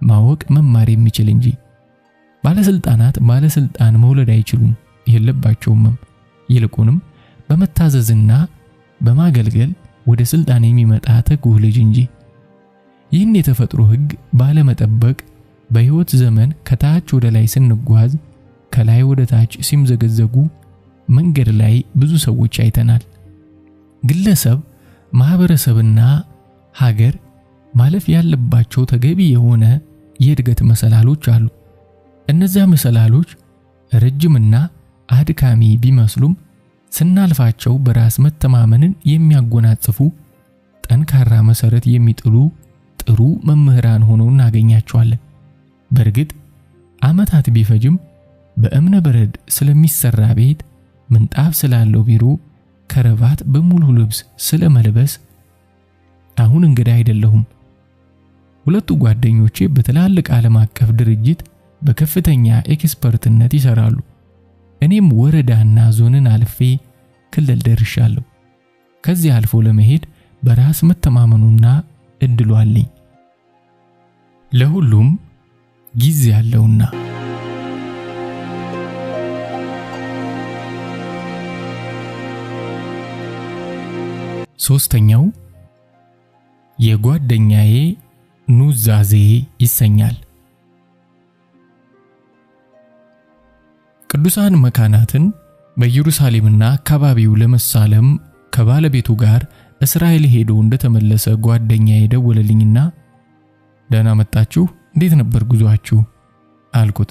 ማወቅ መማር የሚችል እንጂ። ባለስልጣናት ባለስልጣን መውለድ አይችሉም የለባቸውም፣ ይልቁንም በመታዘዝና በማገልገል ወደ ስልጣን የሚመጣ ትጉህ ልጅ እንጂ። ይህን የተፈጥሮ ህግ ባለመጠበቅ በህይወት ዘመን ከታች ወደ ላይ ስንጓዝ ከላይ ወደ ታች ሲምዘገዘጉ መንገድ ላይ ብዙ ሰዎች አይተናል። ግለሰብ፣ ማህበረሰብና ሀገር ማለፍ ያለባቸው ተገቢ የሆነ የእድገት መሰላሎች አሉ። እነዚያ መሰላሎች ረጅምና አድካሚ ቢመስሉም ስናልፋቸው በራስ መተማመንን የሚያጎናጽፉ ጠንካራ መሰረት የሚጥሉ ጥሩ መምህራን ሆነው እናገኛቸዋለን። በእርግጥ ዓመታት ቢፈጅም በእምነ በረድ ስለሚሰራ ቤት፣ ምንጣፍ ስላለው ቢሮ፣ ከረባት በሙሉ ልብስ ስለመልበስ አሁን እንግዳ አይደለሁም። ሁለቱ ጓደኞቼ በትላልቅ ዓለም አቀፍ ድርጅት በከፍተኛ ኤክስፐርትነት ይሰራሉ። እኔም ወረዳና ዞንን አልፌ ክልል ደርሻለሁ። ከዚህ አልፎ ለመሄድ በራስ መተማመኑና እድሉ አለኝ። ለሁሉም ጊዜ አለውና። ሶስተኛው የጓደኛዬ ኑዛዜ ይሰኛል። ቅዱሳን መካናትን በኢየሩሳሌምና አካባቢው ለመሳለም ከባለቤቱ ጋር እስራኤል ሄዶ እንደተመለሰ ጓደኛዬ ደወለልኝና ደህና መጣችሁ፣ እንዴት ነበር ጉዟችሁ አልኩት።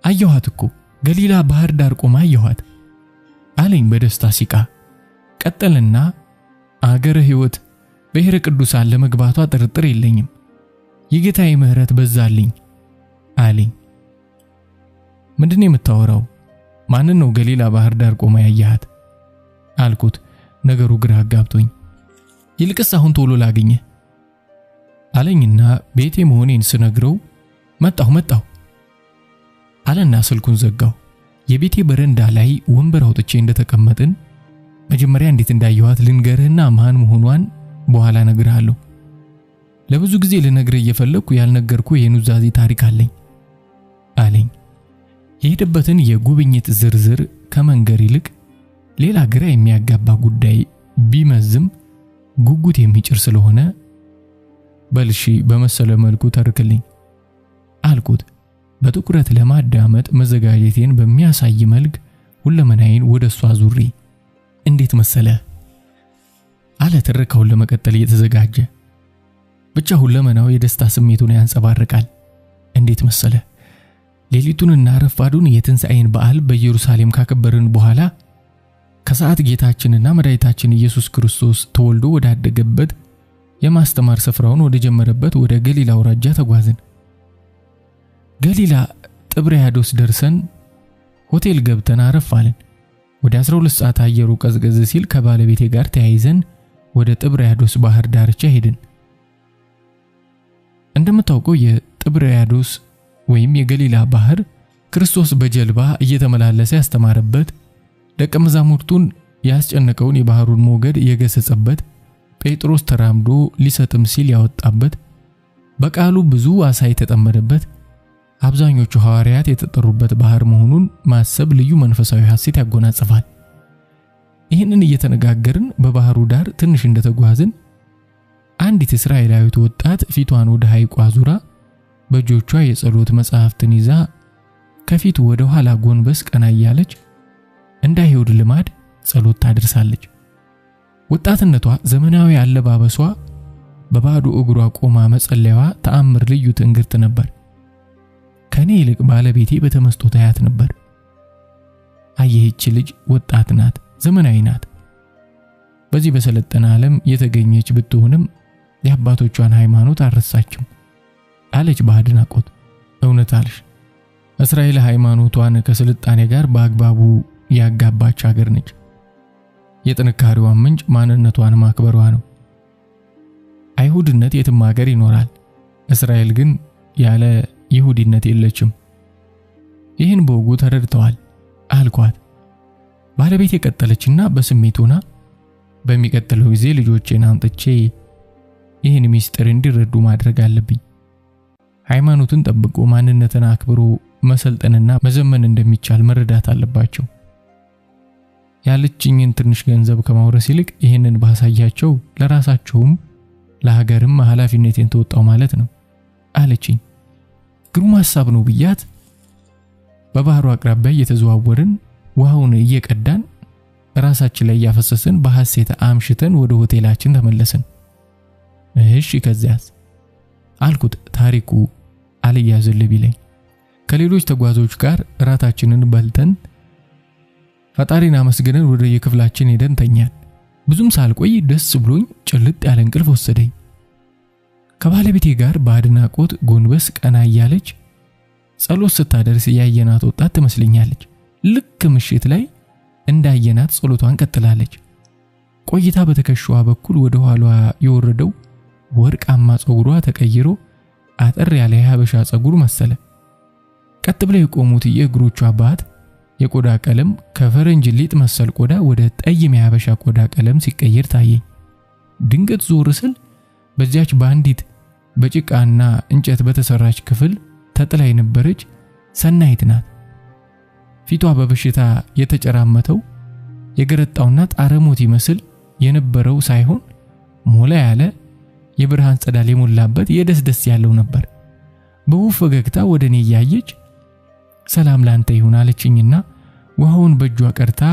አየኋት እኮ ገሊላ ባህር ዳር ቆማ አየኋት አለኝ በደስታ ሲቃ። ቀጠልና አገረ ሕይወት ብሔረ ቅዱሳን ለመግባቷ ጥርጥር የለኝም፣ የጌታዬ ምሕረት በዛልኝ አለኝ። ምንድን ነው የምታወራው? ማንን ነው ገሊላ ባህር ዳር ቆማ ያያት አልኩት። ነገሩ ግራ አጋብቶኝ ይልቅስ አሁን ቶሎ ላግኘ አለኝና ቤቴ መሆኔን ስነግረው መጣሁ አለና ስልኩን ዘጋው። የቤቴ በረንዳ ላይ ወንበር አውጥቼ እንደተቀመጥን መጀመሪያ እንዴት እንዳየኋት ልንገርህና ማን መሆኗን በኋላ ነግርሃለሁ። ለብዙ ጊዜ ልነግርህ እየፈለኩ ያልነገርኩ የኑዛዜ ታሪክ አለኝ። የሄደበትን የጉብኝት ዝርዝር ከመንገር ይልቅ ሌላ ግራ የሚያጋባ ጉዳይ ቢመዝም ጉጉት የሚጭር ስለሆነ በልሺ በመሰለ መልኩ ተርክልኝ አልኩት። በትኩረት ለማዳመጥ መዘጋጀቴን በሚያሳይ መልክ ሁለመናዬን ወደሷ ዙሪ። እንዴት መሰለ አለ ትረካውን ለመቀጠል እየተዘጋጀ። ብቻ ሁለመናው የደስታ ስሜቱን ያንጸባርቃል። እንዴት መሰለ ሌሊቱንና ረፋዱን የትንሣኤን በዓል በኢየሩሳሌም ካከበርን በኋላ ከሰዓት ጌታችንና መድኃኒታችን ኢየሱስ ክርስቶስ ተወልዶ ወዳደገበት የማስተማር ስፍራውን ወደ ጀመረበት ወደ ገሊላ አውራጃ ተጓዝን። ገሊላ ጥብርያዶስ ደርሰን ሆቴል ገብተን አረፋልን። ወደ 12 ሰዓት አየሩ ቀዝቀዝ ሲል ከባለቤቴ ጋር ተያይዘን ወደ ጥብርያዶስ ባህር ዳርቻ ሄድን። እንደምታውቀው የጥብርያዶስ ወይም የገሊላ ባህር ክርስቶስ በጀልባ እየተመላለሰ ያስተማረበት፣ ደቀ መዛሙርቱን ያስጨነቀውን የባህሩን ሞገድ የገሰጸበት፣ ጴጥሮስ ተራምዶ ሊሰጥም ሲል ያወጣበት፣ በቃሉ ብዙ አሳ የተጠመደበት፣ አብዛኞቹ ሐዋርያት የተጠሩበት ባህር መሆኑን ማሰብ ልዩ መንፈሳዊ ሐሴት ያጎናጽፋል። ይህንን እየተነጋገርን በባህሩ ዳር ትንሽ እንደተጓዝን አንዲት እስራኤላዊት ወጣት ፊቷን ወደ ሐይቁ አዙራ በእጆቿ የጸሎት መጽሐፍትን ይዛ ከፊት ወደ ኋላ ጎንበስ ቀና እያለች እንደ አይሁድ ልማድ ጸሎት ታደርሳለች። ወጣትነቷ፣ ዘመናዊ አለባበሷ፣ በባዶ እግሯ ቆማ መጸለያዋ ተአምር ልዩ ትንግርት ነበር። ከኔ ይልቅ ባለቤቴ በተመስጦ ታያት ነበር። አየህች ልጅ ወጣት ናት፣ ዘመናዊ ናት። በዚህ በሰለጠነ ዓለም የተገኘች ብትሆንም የአባቶቿን ሃይማኖት አልረሳችም አለች በአድናቆት። እውነት አልሽ፣ እስራኤል ሃይማኖቷን ከስልጣኔ ጋር በአግባቡ ያጋባች ሀገር ነች። የጥንካሬዋ ምንጭ ማንነቷን ማክበሯ ነው። አይሁድነት የትም ሀገር ይኖራል፣ እስራኤል ግን ያለ ይሁዲነት የለችም። ይህን በወጉ ተረድተዋል አልኳት። ባለቤቴ ቀጠለችና በስሜት ሆና በሚቀጥለው ጊዜ ልጆቼን አምጥቼ ይህን ሚስጥር እንዲረዱ ማድረግ አለብኝ። ሃይማኖትን ጠብቆ ማንነትን አክብሮ መሰልጠንና መዘመን እንደሚቻል መረዳት አለባቸው። ያለችኝን ትንሽ ገንዘብ ከማውረስ ይልቅ ይህንን ባሳያቸው ለራሳቸውም ለሀገርም ኃላፊነቴን ተወጣው ማለት ነው አለችኝ። ግሩም ሐሳብ ነው ብያት በባህሩ አቅራቢያ እየተዘዋወርን ውሃውን እየቀዳን ራሳችን ላይ ያፈሰስን በሐሴት አምሽተን ወደ ሆቴላችን ተመለስን። እሺ ከዚያስ አልኩት። ታሪኩ አልያዝል ቢለኝ ከሌሎች ተጓዦች ጋር ራታችንን በልተን ፈጣሪን አመስግነን ወደ የክፍላችን ሄደን ተኛን። ብዙም ሳልቆይ ደስ ብሎኝ ጭልጥ ያለ እንቅልፍ ወሰደኝ። ከባለቤቴ ጋር በአድናቆት ጎንበስ ቀና እያለች ጸሎት ስታደርስ ያየናት ወጣት ትመስለኛለች። ልክ ምሽት ላይ እንዳየናት ጸሎቷን ቀጥላለች። ቆይታ በትከሻዋ በኩል ወደ ኋላ የወረደው ወርቃማ ጸጉሯ ተቀይሮ አጠር ያለ የሐበሻ ጸጉር መሰለ። ቀጥ ብለው የቆሙት የእግሮቿ አባት የቆዳ ቀለም ከፈረንጅ ሊጥ መሰል ቆዳ ወደ ጠይም የሐበሻ ቆዳ ቀለም ሲቀየር ታየኝ። ድንገት ዞር ስል በዚያች ባንዲት በጭቃና እንጨት በተሰራች ክፍል ተጥላ የነበረች ሰናይት ናት። ፊቷ በበሽታ የተጨራመተው የገረጣውና ጣረሞት ይመስል የነበረው ሳይሆን ሞላ ያለ የብርሃን ጸዳል የሞላበት የደስደስ ያለው ነበር። በውብ ፈገግታ ወደኔ ያያየች ሰላም ላንተ ይሁን አለችኝና ውሃውን በእጇ ቀርታ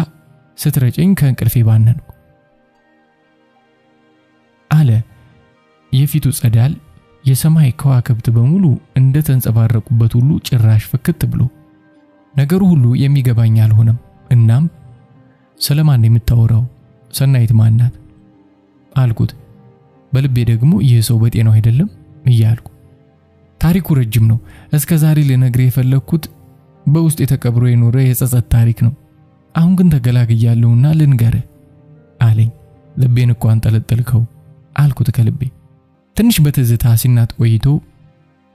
ስትረጨኝ ከእንቅልፌ ባነንኩ። አለ የፊቱ ጸዳል የሰማይ ከዋክብት በሙሉ እንደ ተንጸባረቁበት ሁሉ ጭራሽ ፍክት ብሎ ነገሩ ሁሉ የሚገባኝ አልሆነም። እናም ስለማን የምታወራው ሰናይት ማናት አልኩት። በልቤ ደግሞ ይህ ሰው በጤናው አይደለም እያልኩ ታሪኩ ረጅም ነው። እስከዛሬ ልነግርህ የፈለኩት በውስጥ የተቀብሮ የኖረ የጸጸት ታሪክ ነው። አሁን ግን ተገላግያለሁና ልንገርህ አለኝ። ልቤን እኮ አንጠለጠልከው አልኩት ከልቤ። ትንሽ በትዝታ ሲናጥ ቆይቶ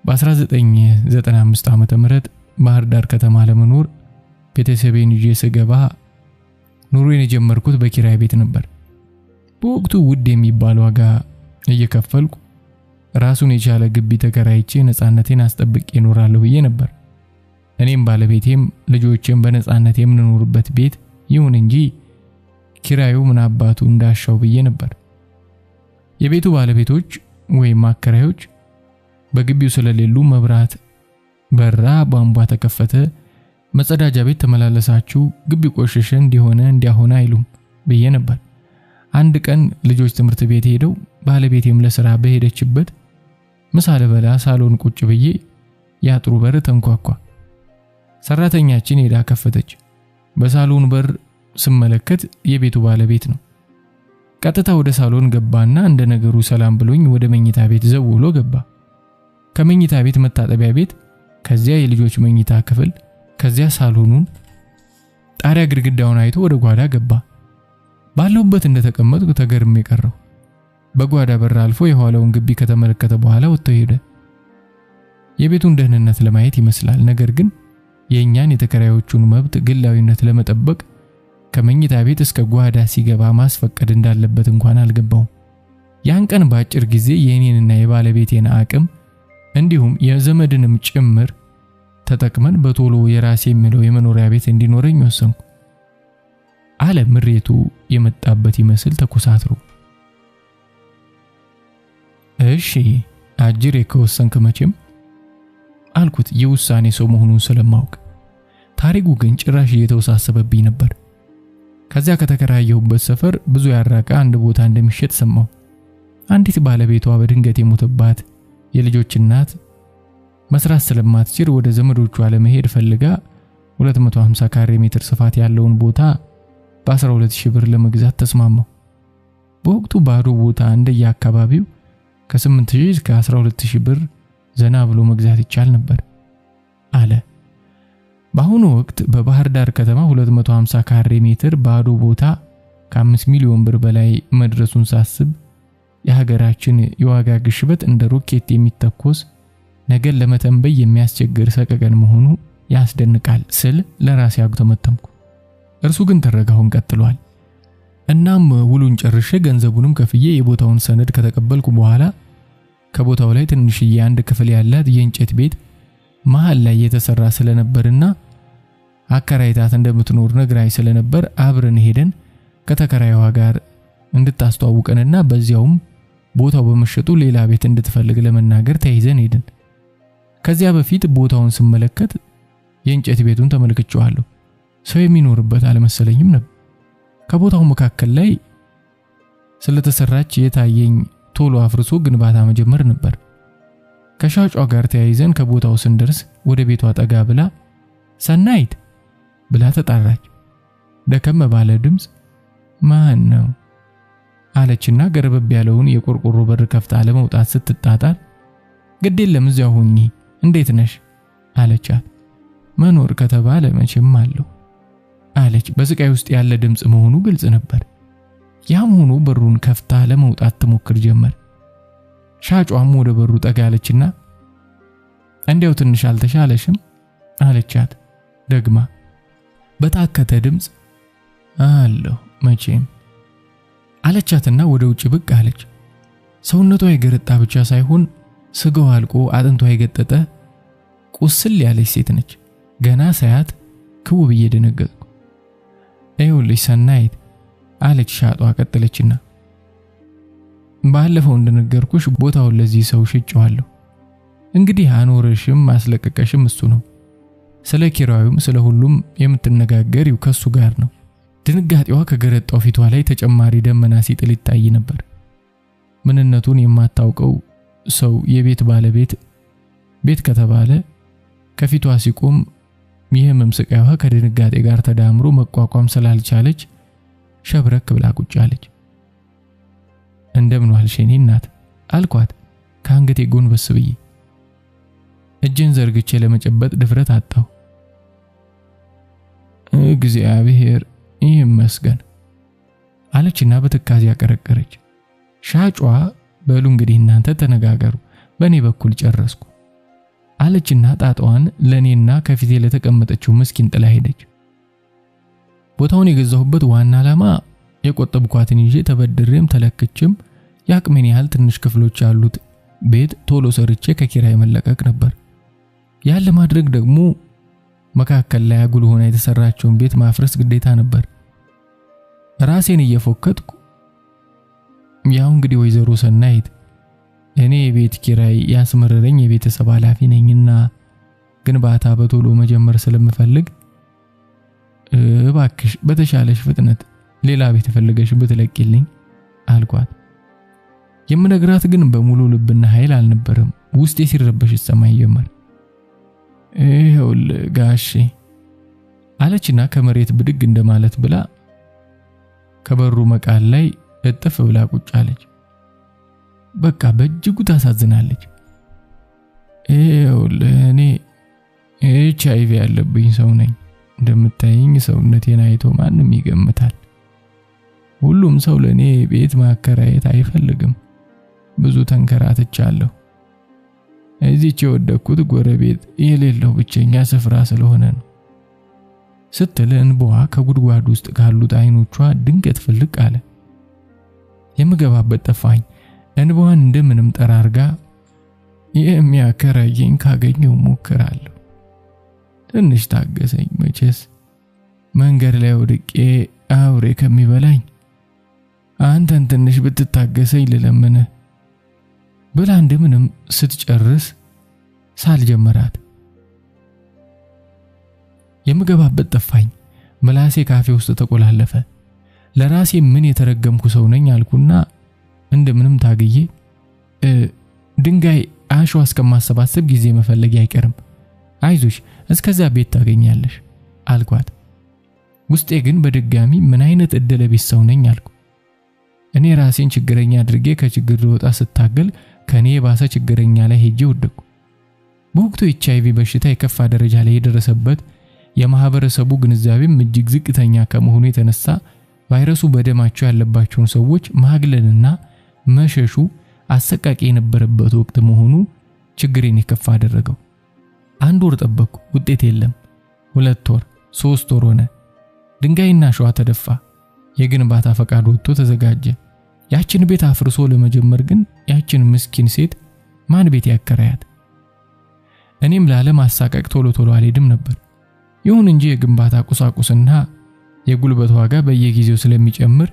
በ1995 ዓመተ ምህረት ባህር ዳር ከተማ ለመኖር ቤተሰቤን ይዤ ስገባ ኑሮዬን የጀመርኩት በኪራይ ቤት ነበር። በወቅቱ ውድ የሚባል ዋጋ እየከፈልኩ ራሱን የቻለ ግቢ ተከራይቼ ነፃነቴን አስጠብቄ እኖራለሁ ብዬ ነበር። እኔም ባለቤቴም ልጆቼም በነፃነት የምንኖርበት ቤት ይሁን እንጂ ኪራዩ ምን አባቱ እንዳሻው ብዬ ነበር። የቤቱ ባለቤቶች ወይም አከራዮች በግቢው ስለሌሉ መብራት በራ፣ ቧንቧ ተከፈተ፣ መጸዳጃ ቤት ተመላለሳችሁ፣ ግቢ ቆሸሸ እንዲሆነ አይሉም ብዬ ነበር። አንድ ቀን ልጆች ትምህርት ቤት ሄደው ባለቤቴም ለሥራ በሄደችበት ምሳ ልበላ ሳሎን ቁጭ ብዬ ያጥሩ በር ተንኳኳ። ሰራተኛችን ሄዳ ከፈተች። በሳሎን በር ስመለከት የቤቱ ባለቤት ነው። ቀጥታ ወደ ሳሎን ገባና እንደ ነገሩ ሰላም ብሎኝ ወደ መኝታ ቤት ዘውሎ ገባ። ከመኝታ ቤት መታጠቢያ ቤት፣ ከዚያ የልጆች መኝታ ክፍል፣ ከዚያ ሳሎኑን ጣሪያ ግድግዳውን አይቶ ወደ ጓዳ ገባ። ባለውበት እንደተቀመጥኩ ተገርሜ ቀረው። በጓዳ በር አልፎ የኋላውን ግቢ ከተመለከተ በኋላ ወጥቶ ሄደ። የቤቱን ደህንነት ለማየት ይመስላል። ነገር ግን የኛን የተከራዮቹን መብት ግላዊነት ለመጠበቅ ከመኝታ ቤት እስከ ጓዳ ሲገባ ማስፈቀድ እንዳለበት እንኳን አልገባውም። ያን ቀን በአጭር ጊዜ የኔንና የባለቤቴን አቅም እንዲሁም የዘመድንም ጭምር ተጠቅመን በቶሎ የራሴ የሚለው የመኖሪያ ቤት እንዲኖረኝ ወሰንኩ። አለ ምሬቱ የመጣበት ይመስል ተኮሳትሮ። እሺ አጅሬ ከወሰንክ መቼም አልኩት የውሳኔ ሰው መሆኑን ስለማውቅ። ታሪኩ ግን ጭራሽ እየተወሳሰበብኝ ነበር። ከዚያ ከተከራየሁበት ሰፈር ብዙ ያራቀ አንድ ቦታ እንደሚሸጥ ሰማሁ። አንዲት ባለቤቷ በድንገት የሞተባት የልጆች እናት መስራት ስለማትችል ወደ ዘመዶቿ ለመሄድ ፈልጋ 250 ካሬ ሜትር ስፋት ያለውን ቦታ በ12000 ብር ለመግዛት ተስማማሁ። በወቅቱ ባዶ ቦታ እንደየአካባቢው ከ8000 እስከ 12000 ብር ዘና ብሎ መግዛት ይቻል ነበር አለ። በአሁኑ ወቅት በባህር ዳር ከተማ 250 ካሬ ሜትር ባዶ ቦታ ከ5 ሚሊዮን ብር በላይ መድረሱን ሳስብ የሀገራችን የዋጋ ግሽበት እንደ ሮኬት የሚተኮስ ነገር ለመተንበይ የሚያስቸግር ሰቀቀን መሆኑ ያስደንቃል ስል ለራሴ አጉተመተምኩ። እርሱ ግን ተረጋውን ቀጥሏል። እናም ውሉን ጨርሼ ገንዘቡንም ከፍዬ የቦታውን ሰነድ ከተቀበልኩ በኋላ ከቦታው ላይ ትንሽዬ አንድ ክፍል ያላት የእንጨት ቤት መሃል ላይ የተሰራ ስለነበርና አከራይታት እንደምትኖር ነግራይ ስለነበር አብረን ሄደን ከተከራይዋ ጋር እንድታስተዋውቀንና በዚያውም ቦታው በመሸጡ ሌላ ቤት እንድትፈልግ ለመናገር ተይዘን ሄድን። ከዚያ በፊት ቦታውን ስመለከት የእንጨት ቤቱን ተመልክቼዋለሁ። ሰው የሚኖርበት አልመሰለኝም ነበር። ከቦታው መካከል ላይ ስለተሰራች የታየኝ ቶሎ አፍርሶ ግንባታ መጀመር ነበር። ከሻጯ ጋር ተያይዘን ከቦታው ስንደርስ ወደ ቤቷ ጠጋ ብላ ሰናይት ብላ ተጣራች። ደከም ባለ ድምጽ ማን ነው አለችና ገረበብ ያለውን የቆርቆሮ በር ከፍታ ለመውጣት ስትጣጣር ግድ የለም እዚያው ሁኚ እንዴት ነሽ አለቻት። መኖር ከተባለ መቼም አለው አለች። በስቃይ ውስጥ ያለ ድምጽ መሆኑ ግልጽ ነበር። ያም ሆኖ በሩን ከፍታ ለመውጣት ትሞክር ጀመር። ሻጯም ወደ በሩ ጠጋለችና እንዴው ትንሽ አልተሻለሽም አለቻት ደግማ በታከተ ድምጽ። አለው መቼም አለቻትና ወደ ውጭ ብቅ አለች። ሰውነቷ የገረጣ ብቻ ሳይሆን ስጋው አልቆ አጥንቷ የገጠጠ ቁስል ያለች ሴት ነች። ገና ሳያት ክው ብዬ ደነገጥኩ። ይኸውልሽ ሰናይት አለች ሻጧ ቀጠለችና ባለፈው እንደነገርኩሽ ቦታውን ለዚህ ሰው ሽጬዋለሁ። እንግዲህ አኖርሽም ማስለቀቀሽም እሱ ነው። ስለ ኪራዩም ስለ ሁሉም የምትነጋገሪው ከሱ ጋር ነው። ድንጋጤዋ ከገረጣው ፊቷ ላይ ተጨማሪ ደመና ሲጥል ይታይ ነበር። ምንነቱን የማታውቀው ሰው የቤት ባለቤት ቤት ከተባለ ከፊቷ ሲቆም ይህም ስቃይዋ ከድንጋጤ ጋር ተዳምሮ መቋቋም ስላልቻለች ሸብረክ ብላ ቁጭ አለች። እንደምን ዋልሽ የኔ እናት አልኳት ከአንገቴ ጎንበስ ብዬ። እጄን ዘርግቼ ለመጨበጥ ድፍረት አጣሁ። እግዚአብሔር ይመስገን አለችና በትካዜ ያቀረቀረች። ሻጯ በሉ እንግዲህ እናንተ ተነጋገሩ፣ በኔ በኩል ጨረስኩ አለችና ጣጣዋን ለኔና ከፊቴ ለተቀመጠችው ምስኪን ጥላ ሄደች። ቦታውን የገዛሁበት ዋና ዓላማ የቆጠብኳትን ይዤ ተበድሬም ተለክቼም ያቅሜን ያህል ትንሽ ክፍሎች ያሉት ቤት ቶሎ ሰርቼ ከኪራይ መለቀቅ ነበር። ያን ለማድረግ ደግሞ መካከል ላይ አጉል ሆና የተሰራቸውን ቤት ማፍረስ ግዴታ ነበር። ራሴን እየፎከትኩ ያው እንግዲህ ወይዘሮ ሰናይት እኔ የቤት ኪራይ ያስመረረኝ የቤተሰብ ኃላፊ ነኝና ግንባታ በቶሎ መጀመር ስለምፈልግ እባክሽ በተሻለሽ ፍጥነት ሌላ ቤት ፈልገሽ ብትለቂልኝ አልኳት። የምነግራት ግን በሙሉ ልብና ኃይል አልነበረም። ውስጤ ሲረበሽ ይሰማኝ ጀመር። ይኸውልህ ጋሼ አለችና ከመሬት ብድግ እንደማለት ብላ ከበሩ መቃል ላይ እጥፍ ብላ ቁጭ አለች። በቃ በእጅጉ ታሳዝናለች። ይኸውልህ እኔ HIV ያለብኝ ሰው ነኝ። እንደምታየኝ ሰውነቴን አይቶ ማንም ይገምታል። ሁሉም ሰው ለኔ ቤት ማከራየት አይፈልግም። ብዙ ተንከራትቻለሁ። እዚች የወደኩት ጎረቤት የሌለው ብቸኛ ስፍራ ስለሆነ ነው ስትል እንባዋ ከጉድጓድ ውስጥ ካሉት አይኖቿ ድንገት ፍልቅ አለ። የምገባበት ጠፋኝ። እንባዋን እንደምንም ጠራርጋ የሚያከራየኝ ካገኘው ሞክራለሁ። ትንሽ ታገሰኝ፣ መቼስ መንገድ ላይ ወድቄ አውሬ ከሚበላኝ አንተን ትንሽ ብትታገሰኝ ልለምንህ ብላ እንደምንም ስትጨርስ ሳልጀመራት የምገባበት ጠፋኝ። ምላሴ ካፌ ውስጥ ተቆላለፈ። ለራሴ ምን የተረገምኩ ሰው ነኝ አልኩና እንደምንም ታግዬ ድንጋይ አሸዋ እስከማሰባሰብ ጊዜ መፈለግ አይቀርም፣ አይዞሽ እስከዛ ቤት ታገኛለሽ አልኳት። ውስጤ ግን በድጋሚ ምን አይነት እድለቢስ ሰው ነኝ አልኩ። እኔ ራሴን ችግረኛ አድርጌ ከችግር ልወጣ ስታገል ከኔ የባሰ ችግረኛ ላይ ሄጄ ወደኩ። በወቅቱ HIV በሽታ የከፋ ደረጃ ላይ የደረሰበት የማህበረሰቡ ግንዛቤም እጅግ ዝቅተኛ ከመሆኑ የተነሳ ቫይረሱ በደማቸው ያለባቸውን ሰዎች ማግለልና መሸሹ አሰቃቂ የነበረበት ወቅት መሆኑ ችግሬን የከፋ አደረገው። 1 ወር ጠበቅኩ፣ ውጤት የለም። 2 ወር፣ 3 ወር ሆነ። ድንጋይና አሸዋ ተደፋ። የግንባታ ፈቃድ ወጥቶ ተዘጋጀ። ያችን ቤት አፍርሶ ለመጀመር ግን ያችን ምስኪን ሴት ማን ቤት ያከራያት? እኔም ላለማሳቀቅ ቶሎ አልሄድም ነበር። ይሁን እንጂ የግንባታ ቁሳቁስና የጉልበት ዋጋ በየጊዜው ስለሚጨምር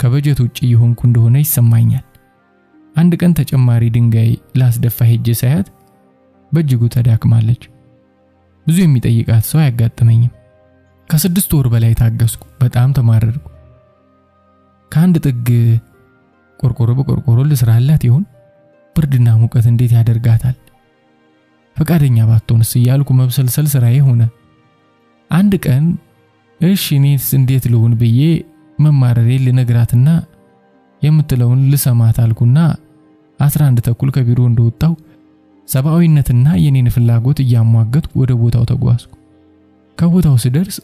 ከበጀት ውጪ ይሆንኩ እንደሆነ ይሰማኛል። አንድ ቀን ተጨማሪ ድንጋይ ላስደፋ ሄጄ ሳያት በእጅጉ ተዳክማለች። ብዙ የሚጠይቃት ሰው አያጋጥመኝም። ከ6 ወር በላይ ታገስኩ። በጣም ተማረርኩ። ከአንድ ጥግ ቆርቆሮ በቆርቆሮ ልስራላት ይሆን? ብርድና ሙቀት እንዴት ያደርጋታል? ፈቃደኛ ባትሆንስ እያልኩ መብሰልሰል ስራዬ ሆነ። አንድ ቀን እሺ እኔስ እንዴት ልሁን ብዬ መማረሬን ልነግራትና የምትለውን ልሰማት አልኩና 11 ተኩል ከቢሮ እንደወጣው ሰብአዊነትና የኔን ፍላጎት እያሟገትኩ ወደ ቦታው ተጓዝኩ። ከቦታው ስደርስ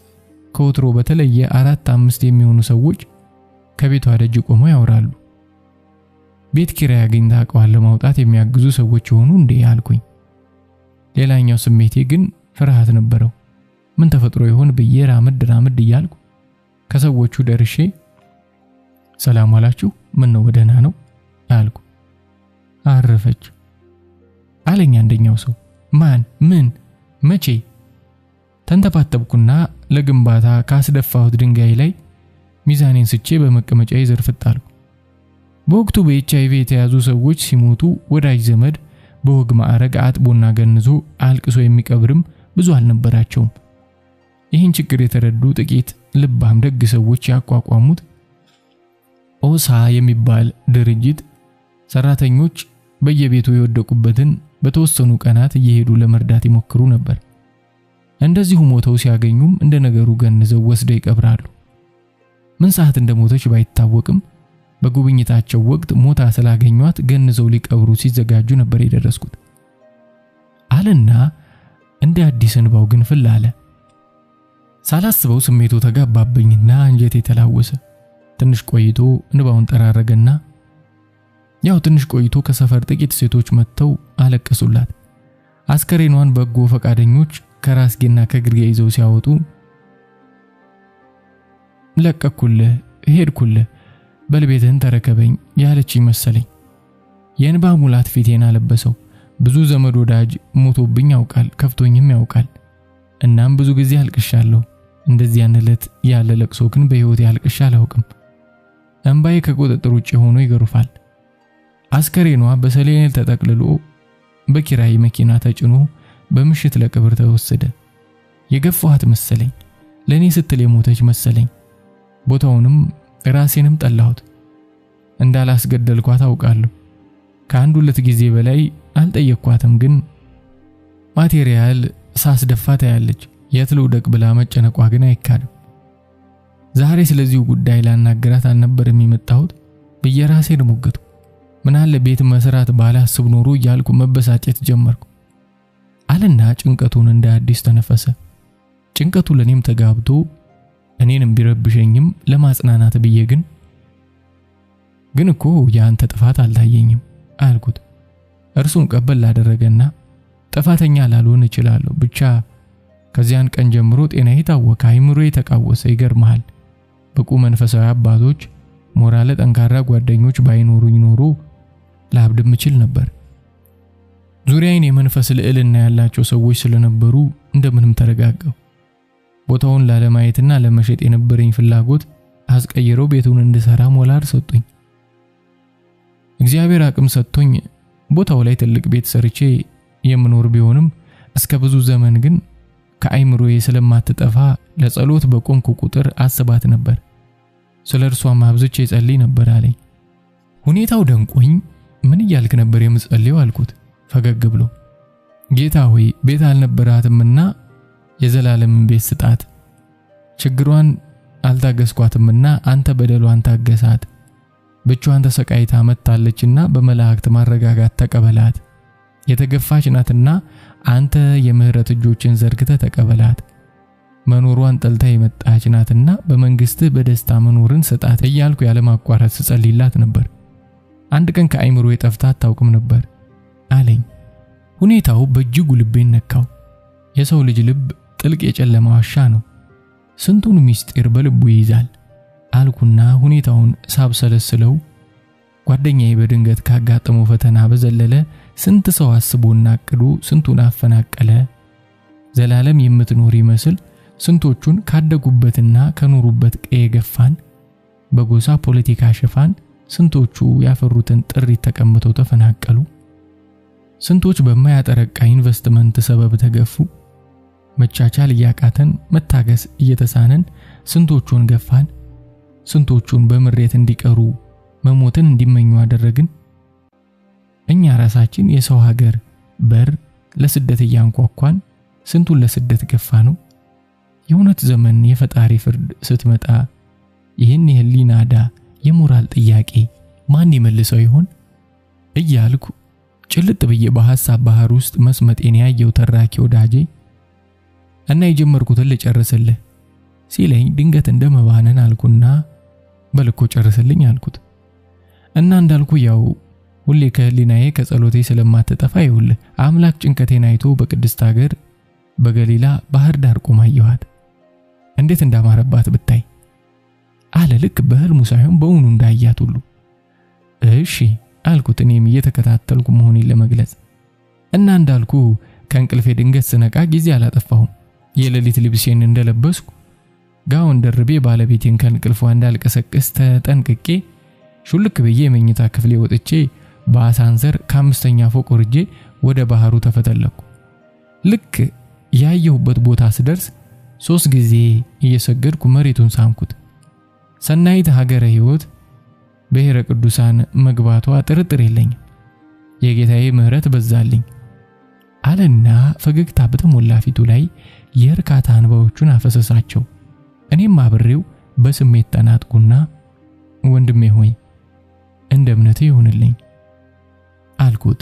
ከወትሮ በተለየ 4-5 የሚሆኑ ሰዎች ከቤቷ ደጅ ቆመው ያወራሉ። ቤት ኪራይ አግኝታ ዕቃዋን ለማውጣት የሚያግዙ ሰዎች ይሆኑ እንዴ አልኩኝ። ሌላኛው ስሜቴ ግን ፍርሃት ነበረው። ምን ተፈጥሮ ይሆን ብዬ ራምድ እያልኩ ከሰዎቹ ደርሼ ሰላም አላችሁ? ምን ነው ደህና ነው አልኩ። አረፈች አለኝ አንደኛው ሰው። ማን? ምን? መቼ? ተንተባተብኩና ለግንባታ ካስደፋሁት ድንጋይ ላይ ሚዛኔን ስቼ በመቀመጫዬ ዘርፍጥ አልኩ። በወቅቱ በኤችአይቪ የተያዙ ሰዎች ሲሞቱ ወዳጅ ዘመድ በወግ ማዕረግ አጥቦና ገንዞ አልቅሶ የሚቀብርም ብዙ አልነበራቸውም። ይህን ችግር የተረዱ ጥቂት ልባም ደግ ሰዎች ያቋቋሙት ኦሳ የሚባል ድርጅት ሰራተኞች በየቤቱ የወደቁበትን በተወሰኑ ቀናት እየሄዱ ለመርዳት ይሞክሩ ነበር። እንደዚሁ ሞተው ሲያገኙም እንደ ነገሩ ገንዘው ወስደው ይቀብራሉ። ምን ሰዓት እንደሞተች ባይታወቅም በጉብኝታቸው ወቅት ሞታ ስላገኟት ገንዘው ሊቀብሩ ሲዘጋጁ ነበር የደረስኩት አለና እንደ አዲስ እንባው ግን ፍል አለ። ሳላስበው ስሜቱ ተጋባብኝና አንጀቴ ተላወሰ። ትንሽ ቆይቶ እንባውን ጠራረገና ያው ትንሽ ቆይቶ ከሰፈር ጥቂት ሴቶች መጥተው አለቀሱላት። አስከሬኗን በጎ ፈቃደኞች ከራስጌና ከግርጌ ይዘው ሲያወጡ ለቀኩልህ፣ ሄድኩልህ፣ በልቤትህን ተረከበኝ ያለችኝ መሰለኝ። የእንባ ሙላት ፊቴን አለበሰው። ብዙ ዘመድ ወዳጅ ሞቶብኝ ያውቃል፣ ከፍቶኝም ያውቃል። እናም ብዙ ጊዜ አልቅሻለሁ። እንደዚህ ያንለት ያለ ለቅሶ ግን በህይወቴ አልቅሻ አላውቅም። እንባዬ ከቁጥጥር ውጪ ሆኖ ይገርፋል። አስከሬኗ በሰሌን ተጠቅልሎ በኪራይ መኪና ተጭኖ በምሽት ለቅብር ተወሰደ። የገፋኋት መሰለኝ፣ ለኔ ስትል የሞተች መሰለኝ። ቦታውንም ራሴንም ጠላሁት። እንዳላስገደልኳት አውቃለሁ። ከአንድ ሁለት ጊዜ በላይ አልጠየቅኳትም፣ ግን ማቴሪያል ሳስደፋት ያለች የት ልውደቅ ብላ መጨነቋ ግን አይካድም። ዛሬ ስለዚሁ ጉዳይ ላናገራት አልነበረም የመጣሁት ብዬ ራሴን ሞገቱ። ምናለ ቤት መስራት ባላስብ ኖሮ እያልኩ መበሳጨት ጀመርኩ አለና ጭንቀቱን እንደ አዲስ ተነፈሰ። ጭንቀቱ ለኔም ተጋብቶ እኔንም ቢረብሸኝም ለማጽናናት ብዬ ግን እኮ ያንተ ጥፋት አልታየኝም አልኩት። እርሱም ቀበል አደረገና ጥፋተኛ ላልሆን እችላለሁ፣ ብቻ ከዚያን ቀን ጀምሮ ጤናዬ ታወከ፣ አይምሮዬ ተቃወሰ። ይገርምሃል፣ በቁ መንፈሳዊ አባቶች፣ ሞራል ጠንካራ ጓደኞች ባይኖሩኝ ኖሮ ላብድም እችል ነበር። ዙሪያዬን የመንፈስ ልዕልና ያላቸው ሰዎች ስለነበሩ እንደምንም ተረጋጋሁ። ቦታውን ላለማየትና ለመሸጥ የነበረኝ ፍላጎት አስቀይረው ቤቱን እንድሰራ ሞላር ሰጡኝ። እግዚአብሔር አቅም ሰጥቶኝ ቦታው ላይ ትልቅ ቤት ሰርቼ የምኖር ቢሆንም እስከ ብዙ ዘመን ግን ከአይምሮዬ ስለማትጠፋ ለጸሎት በቆምኩ ቁጥር አስባት ነበር። ስለርሷ ማብዝቼ ጸልይ ነበር አለኝ። ሁኔታው ደንቆኝ ምን እያልክ ነበር የምጸልየው አልኩት ፈገግ ብሎ። ጌታ ሆይ ቤት አልነበራትምና የዘላለም ቤት ስጣት፣ ችግሯን አልታገስኳትምና አንተ በደሏን ታገሳት፣ ብቻዋን ተሰቃይታ መጣለችና በመላእክት ማረጋጋት ተቀበላት፣ የተገፋች ናትና አንተ የምህረት እጆችን ዘርግተህ ተቀበላት፣ መኖሯን ጠልታ የመጣች ናትና በመንግስትህ በደስታ መኖርን ስጣት እያልኩ ያለማቋረጥ ስጸልይላት ነበር። አንድ ቀን ከአይምሮ የጠፍታ አታውቅም ነበር አለኝ። ሁኔታው በእጅጉ ልቤን ነካው። የሰው ልጅ ልብ ጥልቅ የጨለማ ዋሻ ነው፣ ስንቱን ምስጢር በልቡ ይይዛል አልኩና ሁኔታውን ሳብሰለስለው ጓደኛዬ በድንገት ካጋጠመው ፈተና በዘለለ ስንት ሰው አስቦና አቅዶ ስንቱን አፈናቀለ። ዘላለም የምትኖር ይመስል ስንቶቹን ካደጉበትና ከኖሩበት ቀየ ገፋን። በጎሳ ፖለቲካ ሽፋን ስንቶቹ ያፈሩትን ጥሪት ተቀምጠው ተፈናቀሉ። ስንቶች በማያጠረቃ ኢንቨስትመንት ሰበብ ተገፉ። መቻቻል ያቃተን መታገስ እየተሳነን ስንቶቹን ገፋን። ስንቶቹን በምሬት እንዲቀሩ መሞትን እንዲመኙ አደረግን። እኛ ራሳችን የሰው ሀገር በር ለስደት ያንኳኳን ስንቱን ለስደት ገፋ ነው። የእውነት ዘመን የፈጣሪ ፍርድ ስትመጣ ይህን የህሊናዳ የሞራል ጥያቄ ማን ይመልሰው ይሆን እያልኩ ጭልጥ ብዬ በሐሳብ ባህር ውስጥ መስመጤን ያየው ተራኪ ወዳጄ እና የጀመርኩትን ልጨርስልህ ሲለኝ ድንገት እንደመባነን አልኩና በልኮ ጨርስልኝ አልኩት። እና እንዳልኩ ያው ሁሌ ከህሊናዬ ከጸሎቴ ስለማትጠፋ ይውል አምላክ ጭንቀቴን አይቶ በቅድስት ሀገር በገሊላ ባህር ዳር ቆማ አየኋት። እንዴት እንዳማረባት ብታይ አለ ልክ በህልሙ ሳይሆን በእውኑ እንዳያት ሁሉ። እሺ አልኩት እኔም እየተከታተልኩ መሆኔን ለመግለጽ። እና እንዳልኩ ከእንቅልፌ ድንገት ስነቃ ጊዜ አላጠፋሁም። የሌሊት ልብሴን እንደለበስኩ ጋውን ደርቤ ባለቤቴን ከእንቅልፏ እንዳልቀሰቅስ ተጠንቅቄ ሹልክ ብዬ መኝታ ክፍሌ ወጥቼ በአሳንሰር ከአምስተኛ ፎቅ ወርጄ ወደ ባህሩ ተፈተለኩ። ልክ ያየሁበት ቦታ ስደርስ 3 ጊዜ እየሰገድኩ መሬቱን ሳምኩት። ሰናይት ሀገረ ሕይወት ብሔረ ቅዱሳን መግባቷ ጥርጥር የለኝም። የጌታዬ ምሕረት በዛልኝ አለና ፈገግታ በተሞላ ፊቱ ላይ የእርካታ እንባዎቹን አፈሰሳቸው። እኔም አብሬው በስሜት ተናጥኩና ወንድሜ ሆይ እንደ እምነትህ ይሁንልኝ አልኩት።